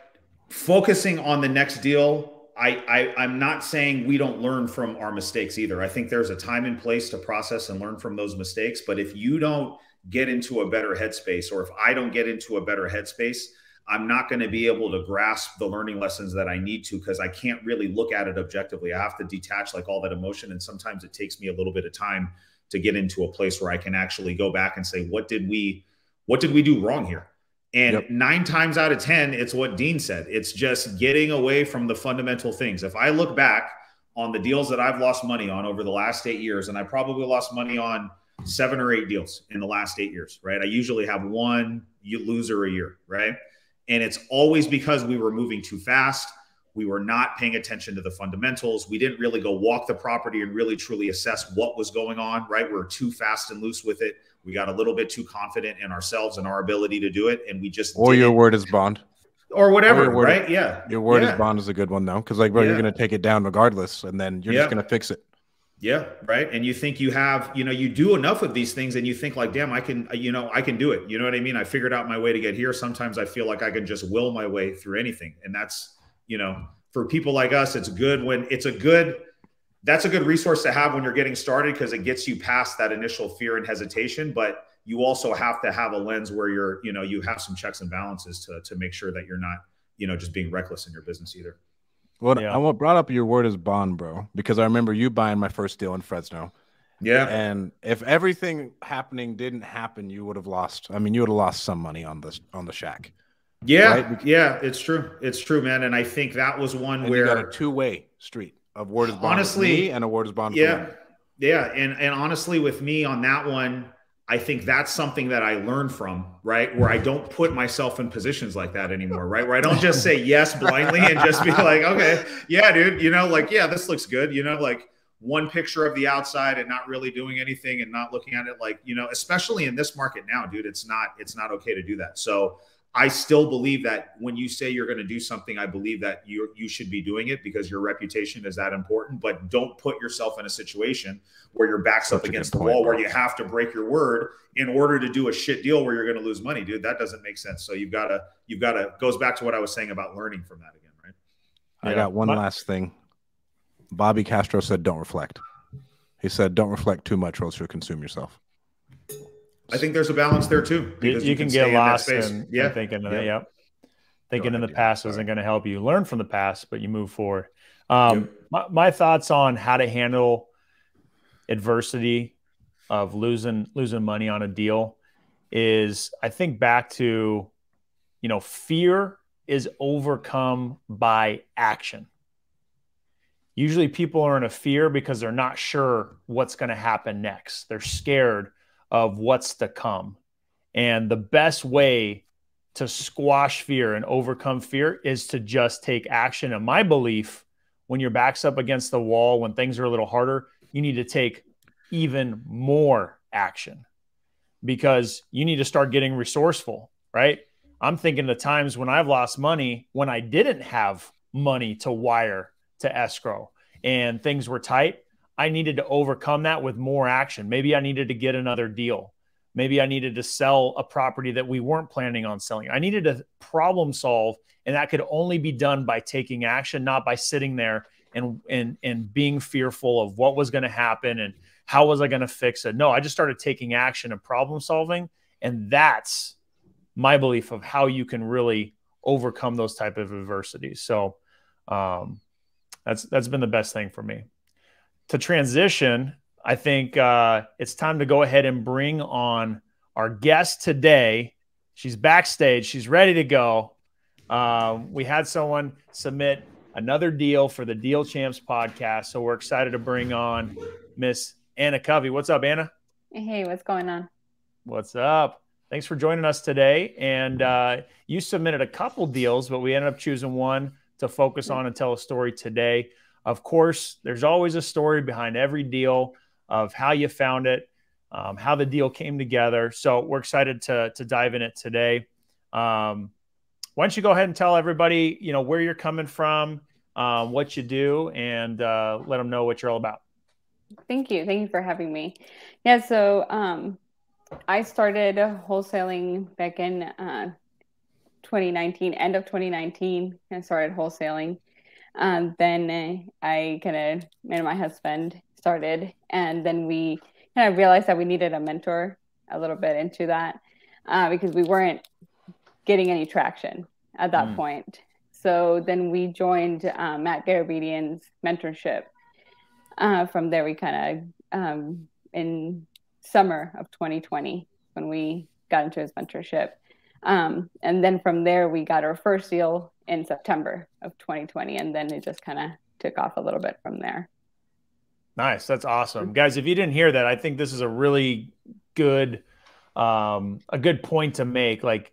focusing on the next deal. I'm not saying we don't learn from our mistakes either. I think there's a time and place to process and learn from those mistakes. But if you don't get into a better headspace, or if I don't get into a better headspace, I'm not going to be able to grasp the learning lessons that I need to, because I can't really look at it objectively. I have to detach like all that emotion. And sometimes it takes me a little bit of time to get into a place where I can actually go back and say, what did we do wrong here? And 9 times out of 10, it's what Dean said. It's just getting away from the fundamental things. If I look back on the deals that I've lost money on over the last 8 years, and I probably lost money on 7 or 8 deals in the last 8 years, right? I usually have one loser a year, right? And it's always because we were moving too fast. We were not paying attention to the fundamentals. We didn't really go walk the property and really truly assess what was going on, right? We were too fast and loose with it. We got a little bit too confident in ourselves and our ability to do it. And we just your word is bond. Or whatever, right? Yeah. Your word is bond is a good one, though. Because like, bro, you're going to take it down regardless. And then you're just going to fix it. Yeah. Right. And you think you have, you do enough of these things and you think like, damn, I can do it. You know what I mean? I figured out my way to get here. Sometimes I feel like I can just will my way through anything. And that's, for people like us, it's good when that's a good resource to have when you're getting started, because it gets you past that initial fear and hesitation. But you also have to have a lens where you have some checks and balances to make sure that you're not, just being reckless in your business either. Well, I brought up your word is bond, bro, because I remember you buying my first deal in Fresno. Yeah. And if everything happening didn't happen, you would have lost. I mean, you would have lost some money on the shack. Yeah. Right? Yeah, it's true. It's true, man. And I think that was one where you got a two-way street of word is bond honestly, with me and a word is bond. Yeah. Yeah. And honestly, with me on that one, I think that's something that I learned from, right? Where I don't put myself in positions like that anymore, right? Where I don't just say yes blindly and just be like, okay, yeah, dude, this looks good. Like one picture of the outside and not really doing anything and not looking at it like, especially in this market now, dude, it's not okay to do that. So I still believe that when you say you're going to do something, I believe that you should be doing it because your reputation is that important. But don't put yourself in a situation where your back's up against the wall, where you have to break your word in order to do a shit deal where you're going to lose money, dude. That doesn't make sense. So you've got to goes back to what I was saying about learning from that again, right? I got one last thing. Bobby Castro said, "Don't reflect." He said, "Don't reflect too much, or else you'll consume yourself." I think there's a balance there too. Because you can get lost in thinking that, thinking in the past isn't going to help you. Learn from the past, but you move forward. My thoughts on how to handle adversity of losing money on a deal is, I think back to, fear is overcome by action. Usually people are in a fear because they're not sure what's going to happen next. They're scared of what's to come. And the best way to squash fear and overcome fear is to just take action. And my belief, when your back's up against the wall, when things are a little harder, you need to take even more action, because you need to start getting resourceful, right? I'm thinking the times when I've lost money, when I didn't have money to wire to escrow and things were tight. I needed to overcome that with more action. Maybe I needed to get another deal. Maybe I needed to sell a property that we weren't planning on selling. I needed to problem solve, and that could only be done by taking action, not by sitting there and being fearful of what was going to happen and how was I going to fix it. No, I just started taking action and problem solving, and that's my belief of how you can really overcome those type of adversities. So that's been the best thing for me. To transition, I think it's time to go ahead and bring on our guest today. She's backstage. She's ready to go. We had someone submit another deal for the Deal Champs podcast, so we're excited to bring on Miss Anna Covey. What's up, Anna? Hey, what's going on? What's up? Thanks for joining us today. And you submitted a couple deals, but we ended up choosing one to focus on and tell a story today. Of course, there's always a story behind every deal of how you found it, how the deal came together. So we're excited to dive in it today. Why don't you go ahead and tell everybody, where you're coming from, what you do, and let them know what you're all about. Thank you. Thank you for having me. Yeah, so I started wholesaling back in 2019, end of 2019. I started wholesaling. Then me and my husband started, and then we kind of realized that we needed a mentor a little bit into that because we weren't getting any traction at that point. So then we joined Matt Garabedian's mentorship. From there, we kind of in summer of 2020 when we got into his mentorship. And then from there, we got our first deal in September of 2020. And then it just kind of took off a little bit from there. Nice. That's awesome. Guys, if you didn't hear that, I think this is a really good, a good point to make. Like,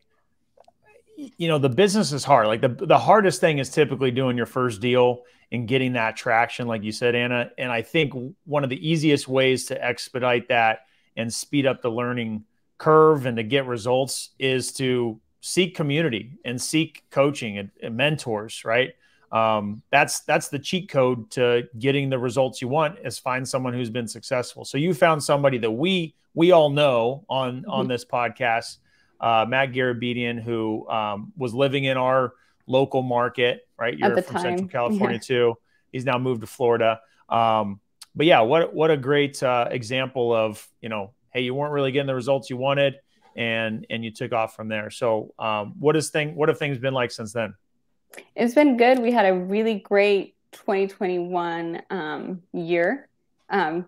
the business is hard. Like the hardest thing is typically doing your first deal and getting that traction, like you said, Anna. And I think one of the easiest ways to expedite that and speed up the learning curve and to get results is to seek community and seek coaching and mentors, right? That's the cheat code to getting the results you want, is find someone who's been successful. So you found somebody that we all know on this podcast, Matt Garabedian, who was living in our local market, right? You're from Central California too. He's now moved to Florida. But yeah, what a great example of, hey, you weren't really getting the results you wanted, and you took off from there. So what have things been like since then? It's been good. We had a really great 2021 year.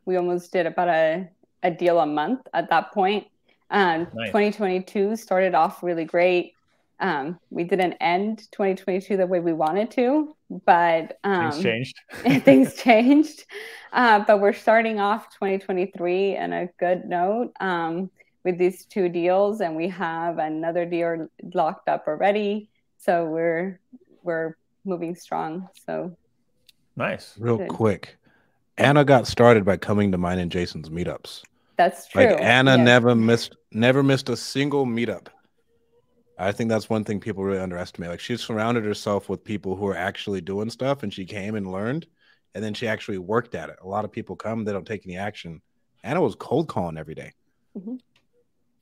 We almost did about a deal a month at that point. Nice. 2022 started off really great. We didn't end 2022 the way we wanted to, but things changed. Things changed. But we're starting off 2023 on a good note with these two deals, and we have another deal locked up already. So we're moving strong. So nice. Real quick, Anna got started by coming to mine and Jason's meetups. That's true. Like Anna never missed a single meetup. I think that's one thing people really underestimate. Like, she surrounded herself with people who are actually doing stuff, and she came and learned, and then she actually worked at it. A lot of people come, they don't take any action. Anna was cold calling every day.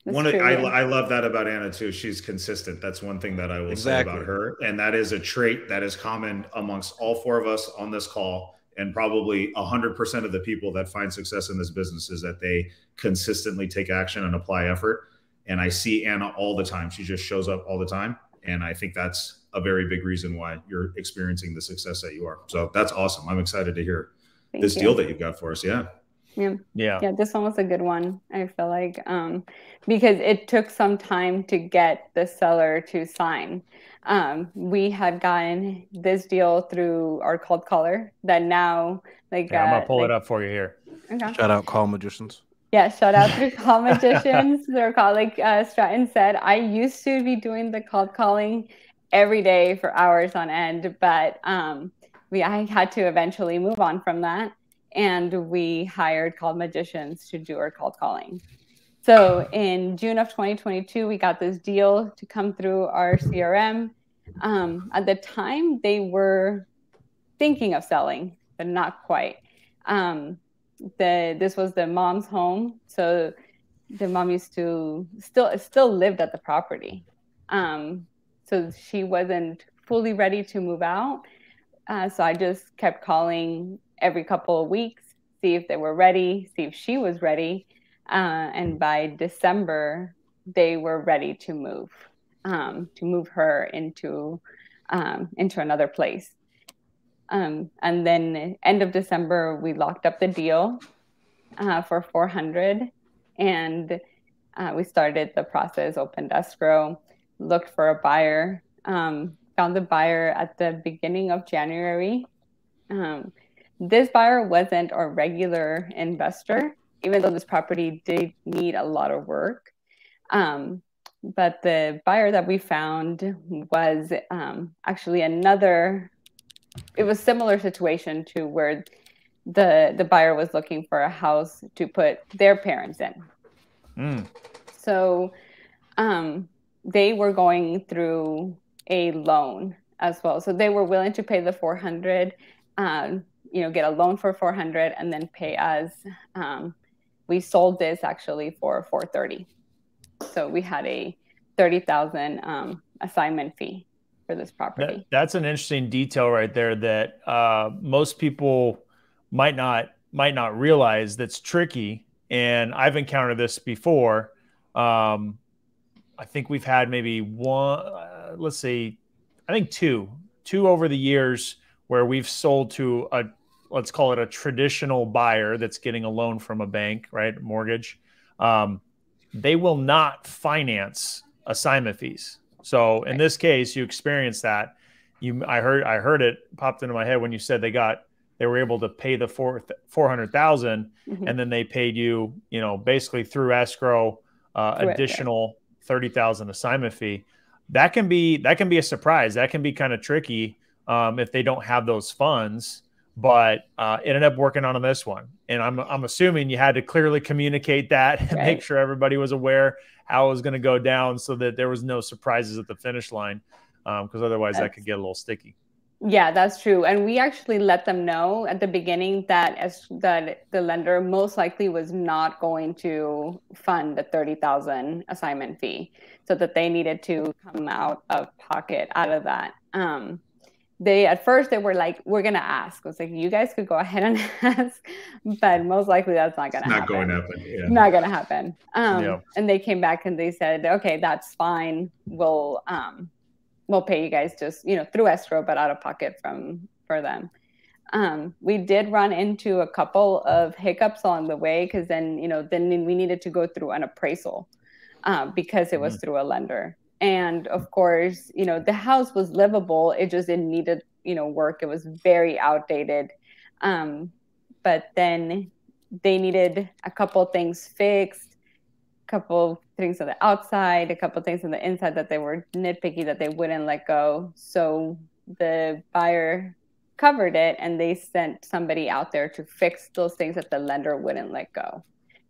I love that about Anna too. She's consistent. That's one thing that I will say about her, and that is a trait that is common amongst all four of us on this call, and probably 100% of the people that find success in this business is that they consistently take action and apply effort. And I see Anna all the time. She just shows up all the time. And I think that's a very big reason why you're experiencing the success that you are. So that's awesome. I'm excited to hear this deal that you've got for us. Yeah. This one was a good one, I feel like, because it took some time to get the seller to sign. We had gotten this deal through our cold caller that now, I'm gonna pull it up for you here. Okay. Shout out Call Magicians. Yeah, shout out to Call Magicians. They're called, like Stratton said, I used to be doing the cold calling every day for hours on end, but I had to eventually move on from that. And we hired Call Magicians to do our cold calling. So in June of 2022, we got this deal to come through our CRM. At the time, they were thinking of selling, but not quite. This was the mom's home. So the mom used to still lived at the property. So she wasn't fully ready to move out. So I just kept calling every couple of weeks, see if they were ready, see if she was ready. And by December, they were ready to move her into another place. And then end of December, we locked up the deal for $400, and we started the process, opened escrow, looked for a buyer, found the buyer at the beginning of January. This buyer wasn't our regular investor, even though this property did need a lot of work. But the buyer that we found was actually it was similar situation to where the buyer was looking for a house to put their parents in. So they were going through a loan as well. So they were willing to pay the $400, get a loan for $400 and then pay us. We sold this actually for $430. So we had a $30,000 assignment fee for this property. That's an interesting detail right there that most people might not realize. That's tricky. And I've encountered this before. I think we've had maybe one, let's see, I think two over the years where we've sold to let's call it a traditional buyer that's getting a loan from a bank, right? Mortgage. They will not finance assignment fees. So in this case, you experienced that. I heard it popped into my head when you said they were able to pay the $400,000, and then they paid you, basically through escrow, additional $30,000 assignment fee. That can be a surprise. That can be kind of tricky if they don't have those funds. But it ended up working on this one, and I'm assuming you had to clearly communicate that and make sure everybody was aware how it was going to go down, so that there was no surprises at the finish line, because otherwise that could get a little sticky. Yeah, that's true. And we actually let them know at the beginning that the lender most likely was not going to fund the $30,000 assignment fee, so that they needed to come out of pocket out of that. At first they were like, we're going to ask. I was like, you guys could go ahead and ask, but most likely that's not going to happen. Not going to happen. Yeah. Not going to happen. And they came back and they said, okay, that's fine. We'll pay you guys just, through escrow, but out of pocket for them. We did run into a couple of hiccups along the way, because then we needed to go through an appraisal because it was through a lender. And of course, the house was livable. It just needed, work. It was very outdated. But then they needed a couple things fixed, a couple things on the outside, a couple things on the inside that they were nitpicky that they wouldn't let go. So the buyer covered it, and they sent somebody out there to fix those things that the lender wouldn't let go.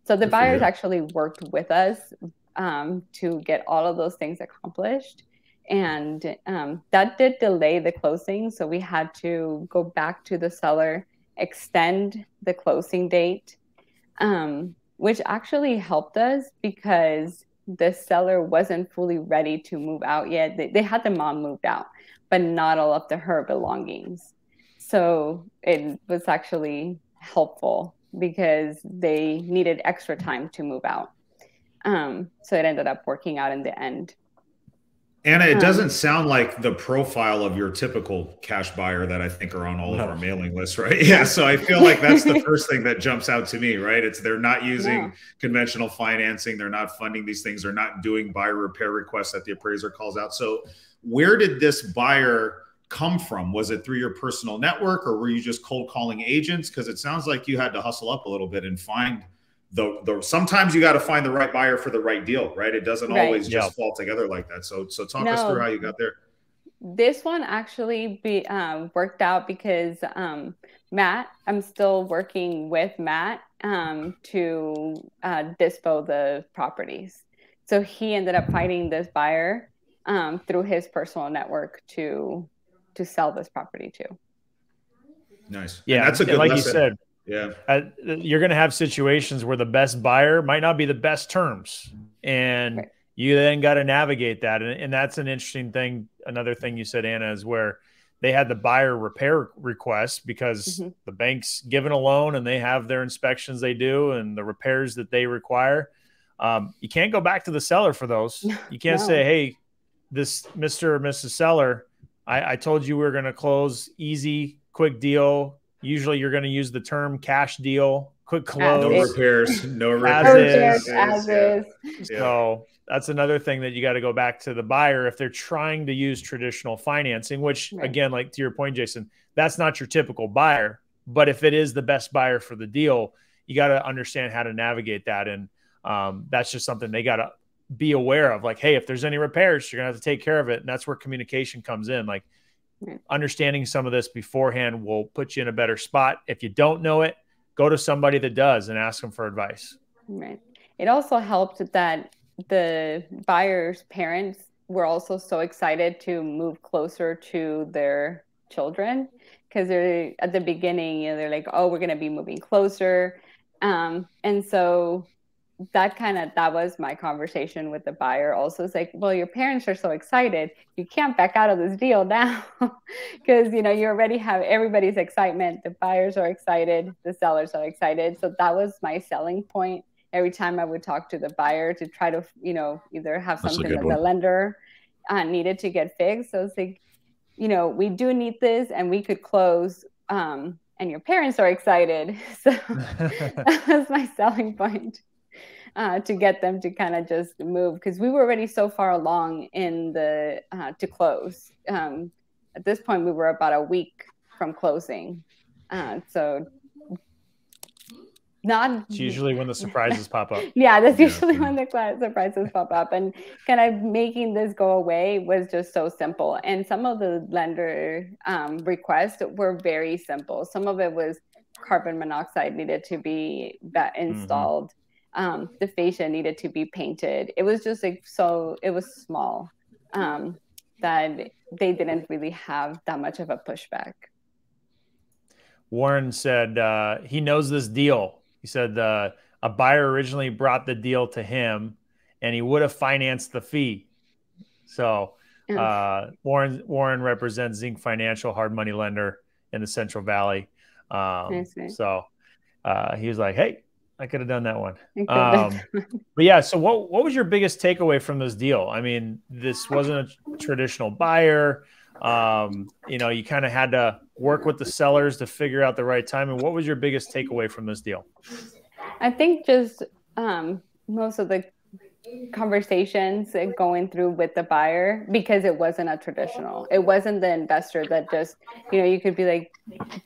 So the buyers actually worked with us to get all of those things accomplished. And that did delay the closing. So we had to go back to the seller, extend the closing date, which actually helped us because the seller wasn't fully ready to move out yet. They had the mom moved out, but not all of her belongings. So it was actually helpful because they needed extra time to move out. So it ended up working out in the end. Anna, it doesn't sound like the profile of your typical cash buyer that I think are on all of our mailing lists, right? Yeah. So I feel like that's the first thing that jumps out to me, right? They're not using conventional financing. They're not funding these things. They're not doing buyer repair requests that the appraiser calls out. So where did this buyer come from? Was it through your personal network, or were you just cold calling agents? Because it sounds like you had to hustle up a little bit and find sometimes you got to find the right buyer for the right deal, right? It doesn't always just fall together like that. So talk us through how you got there. This one actually worked out because Matt, I'm still working with Matt to dispo the properties. So he ended up finding this buyer through his personal network to sell this property to. Nice. Yeah, and that's a good like lesson. You said, Yeah. You're going to have situations where the best buyer might not be the best terms. And you then got to navigate that. And that's an interesting thing. Another thing you said, Anna, is where they had the buyer repair request because the bank's given a loan and they have their inspections they do and the repairs that they require. You can't go back to the seller for those. You can't say, hey, this Mr. or Mrs. Seller, I told you we were going to close easy, quick deal. Usually you're going to use the term cash deal, quick close. No repairs. No repairs. As is. So that's another thing that you got to go back to the buyer if they're trying to use traditional financing, which again, like to your point, Jason, that's not your typical buyer. But if it is the best buyer for the deal, you got to understand how to navigate that. And that's just something they got to be aware of. Like, hey, if there's any repairs, you're going to have to take care of it. And that's where communication comes in. Like, understanding some of this beforehand will put you in a better spot. If you don't know it, go to somebody that does and ask them for advice. Right. It also helped that the buyer's parents were also so excited to move closer to their children because they're at the beginning, they're like, oh, we're going to be moving closer. And so that was my conversation with the buyer also. It's like, well, your parents are so excited. You can't back out of this deal now because, you already have everybody's excitement. The buyers are excited. The sellers are excited. So that was my selling point. Every time I would talk to the buyer to try to, either have something that the lender needed to get fixed. So it's like, we do need this and we could close and your parents are excited. So that was my selling point. To get them to kind of just move because we were already so far along in the to close. At this point, we were about a week from closing. So it's usually when the surprises pop up. Yeah, that's usually when the surprises pop up. And kind of making this go away was just so simple. And some of the lender requests were very simple. Some of it was carbon monoxide needed to be installed. The fascia needed to be painted. It was just like, so it was small that they didn't really have that much of a pushback. Warren said he knows this deal. He said a buyer originally brought the deal to him and he would have financed the fee. So Warren represents Zinc Financial, hard money lender in the Central Valley. So he was like, hey, I could have done that one. But yeah, so what was your biggest takeaway from this deal? I mean, this wasn't a traditional buyer. You kind of had to work with the sellers to figure out the right time. And what was your biggest takeaway from this deal? I think just most of the conversations going through with the buyer, because it wasn't a traditional. It wasn't the investor that just, you could be like,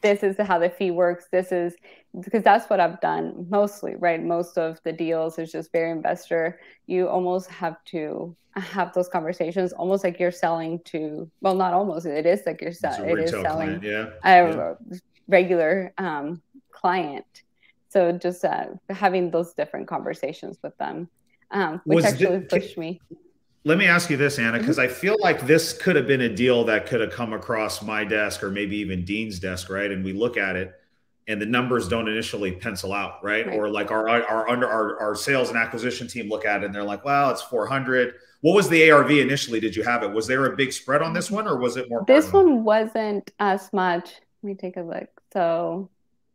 this is how the fee works. This is because that's what I've done mostly, right? Most of the deals is just very investor. You almost have to have those conversations almost like you're selling to, well, not almost, it is like you're selling a regular client. So just having those different conversations with them, which actually pushed me. Let me ask you this, Anna, because I feel like this could have been a deal that could have come across my desk or maybe even Dean's desk, right? And we look at it and the numbers don't initially pencil out, right? Or like our sales and acquisition team look at it and they're like, well, it's 400. What was the ARV initially? Did you have it? Was there a big spread on this one or was it more? This one wasn't as much. Let me take a look. So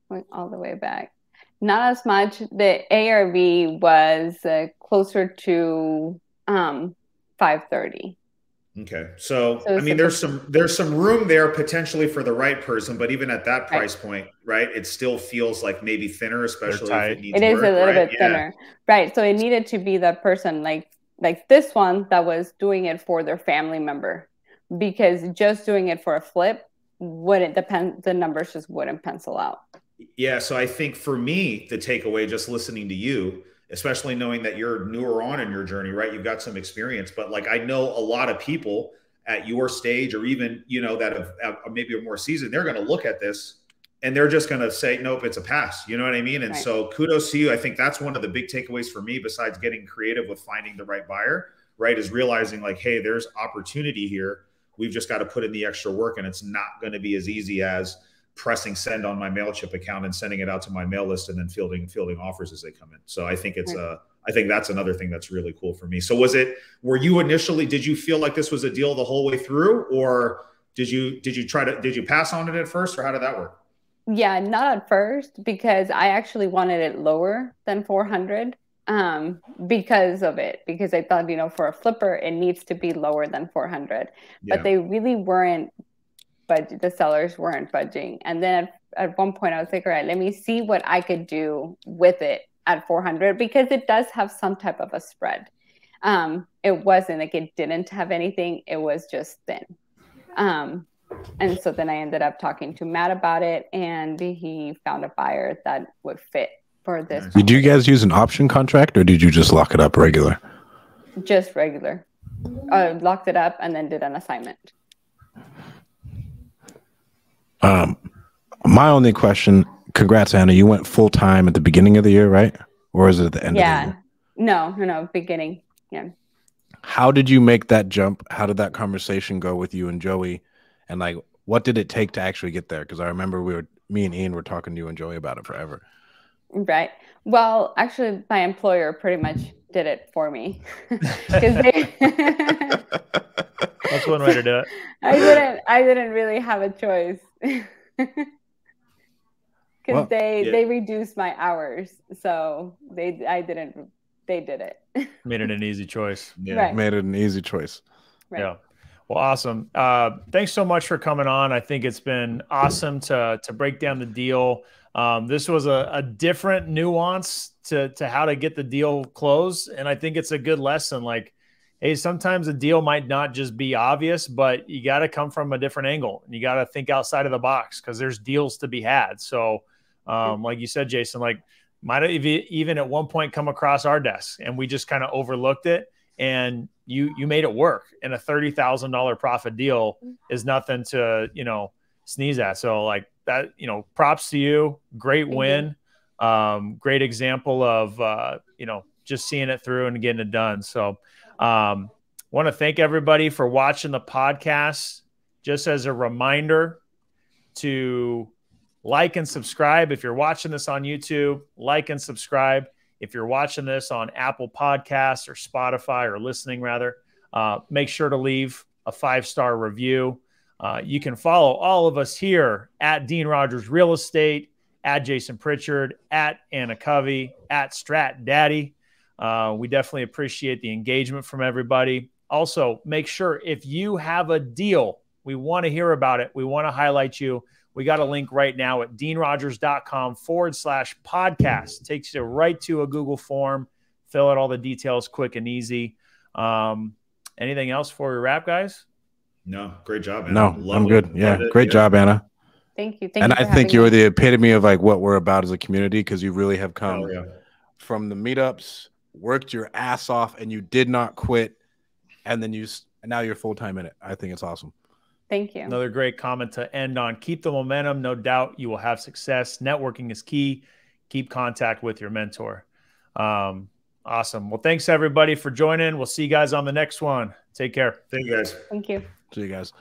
going all the way back. Not as much. The ARV was closer to 530. Okay. So I mean, there's some room there potentially for the right person, but even at that price point, right, it still feels like maybe thinner, especially if it needs work. It is a little bit thinner. Right. So it needed to be the person like this one that was doing it for their family member, because just doing it for a flip wouldn't depend. The numbers just wouldn't pencil out. Yeah. So I think for me, the takeaway, just listening to you, especially knowing that you're newer on in your journey, right? You've got some experience, but like, I know a lot of people at your stage or even, that have maybe are more seasoned, they're going to look at this and they're just going to say, nope, it's a pass. You know what I mean? And so kudos to you. I think that's one of the big takeaways for me, besides getting creative with finding the right buyer, right? Is realizing like, hey, there's opportunity here. We've just got to put in the extra work and it's not going to be as easy as pressing send on my MailChimp account and sending it out to my mail list and then fielding offers as they come in. So I think it's I think that's another thing that's really cool for me. So were you initially, did you feel like this was a deal the whole way through, or did you pass on it at first, or how did that work? Yeah, not at first, because I actually wanted it lower than 400 because of it, because I thought, for a flipper, it needs to be lower than 400, but they really weren't, but the sellers weren't budging. And then at one point I was like, all right, let me see what I could do with it at 400, because it does have some type of a spread. It wasn't like it didn't have anything. It was just thin. And so then I ended up talking to Matt about it, and he found a buyer that would fit for this. Did you guys use an option contract, or did you just lock it up regular? Just regular. Locked it up and then did an assignment. My only question, congrats, Anna. You went full time at the beginning of the year, right? Or is it at the end of the year? No, beginning. Yeah. How did you make that jump? How did that conversation go with you and Joey? And like, what did it take to actually get there? Because I remember me and Ian were talking to you and Joey about it forever. Right. Well, actually, my employer pretty much did it for me. That's one way to do it. I didn't really have a choice. Because they reduced my hours, so they did it. Made it an easy choice. Yeah, right. Made it an easy choice. Right. Yeah. Well, awesome. Thanks so much for coming on. I think it's been awesome to break down the deal. This was a different nuance to how to get the deal closed, and I think it's a good lesson. Like, hey, sometimes a deal might not just be obvious, but you got to come from a different angle, and you got to think outside of the box, because there's deals to be had. So, like you said, Jason, like might have even at one point come across our desk, and we just kind of overlooked it, and you made it work. And a $30,000 profit deal is nothing to sneeze at. So like that, props to you. Great win. Great example of just seeing it through and getting it done. So. Want to thank everybody for watching the podcast. Just as a reminder to like and subscribe. If you're watching this on YouTube, like and subscribe. If you're watching this on Apple Podcasts or Spotify, or listening rather, make sure to leave a 5-star review. You can follow all of us here at Dean Rogers Real Estate, at Jason Pritchard, at Anna Covey, at Strat Daddy. We definitely appreciate the engagement from everybody. Also, make sure if you have a deal, we want to hear about it. We want to highlight you. We got a link right now at deanrogers.com/podcast. Takes you right to a Google form. Fill out all the details quick and easy. Anything else before we wrap, guys? No, great job, Anna. No, I'm good. Yeah, great job, Anna. Thank you. And I think you're the epitome of like what we're about as a community, because you really have come from the meetups, worked your ass off, and you did not quit, and then now you're full-time in it. I think it's awesome. Thank you. Another great comment to end on. Keep the momentum. No doubt you will have success. Networking is key. Keep contact with your mentor. Awesome. Well, thanks everybody for joining. We'll see you guys on the next one. Take care. Thank you guys. Thank you. See you guys.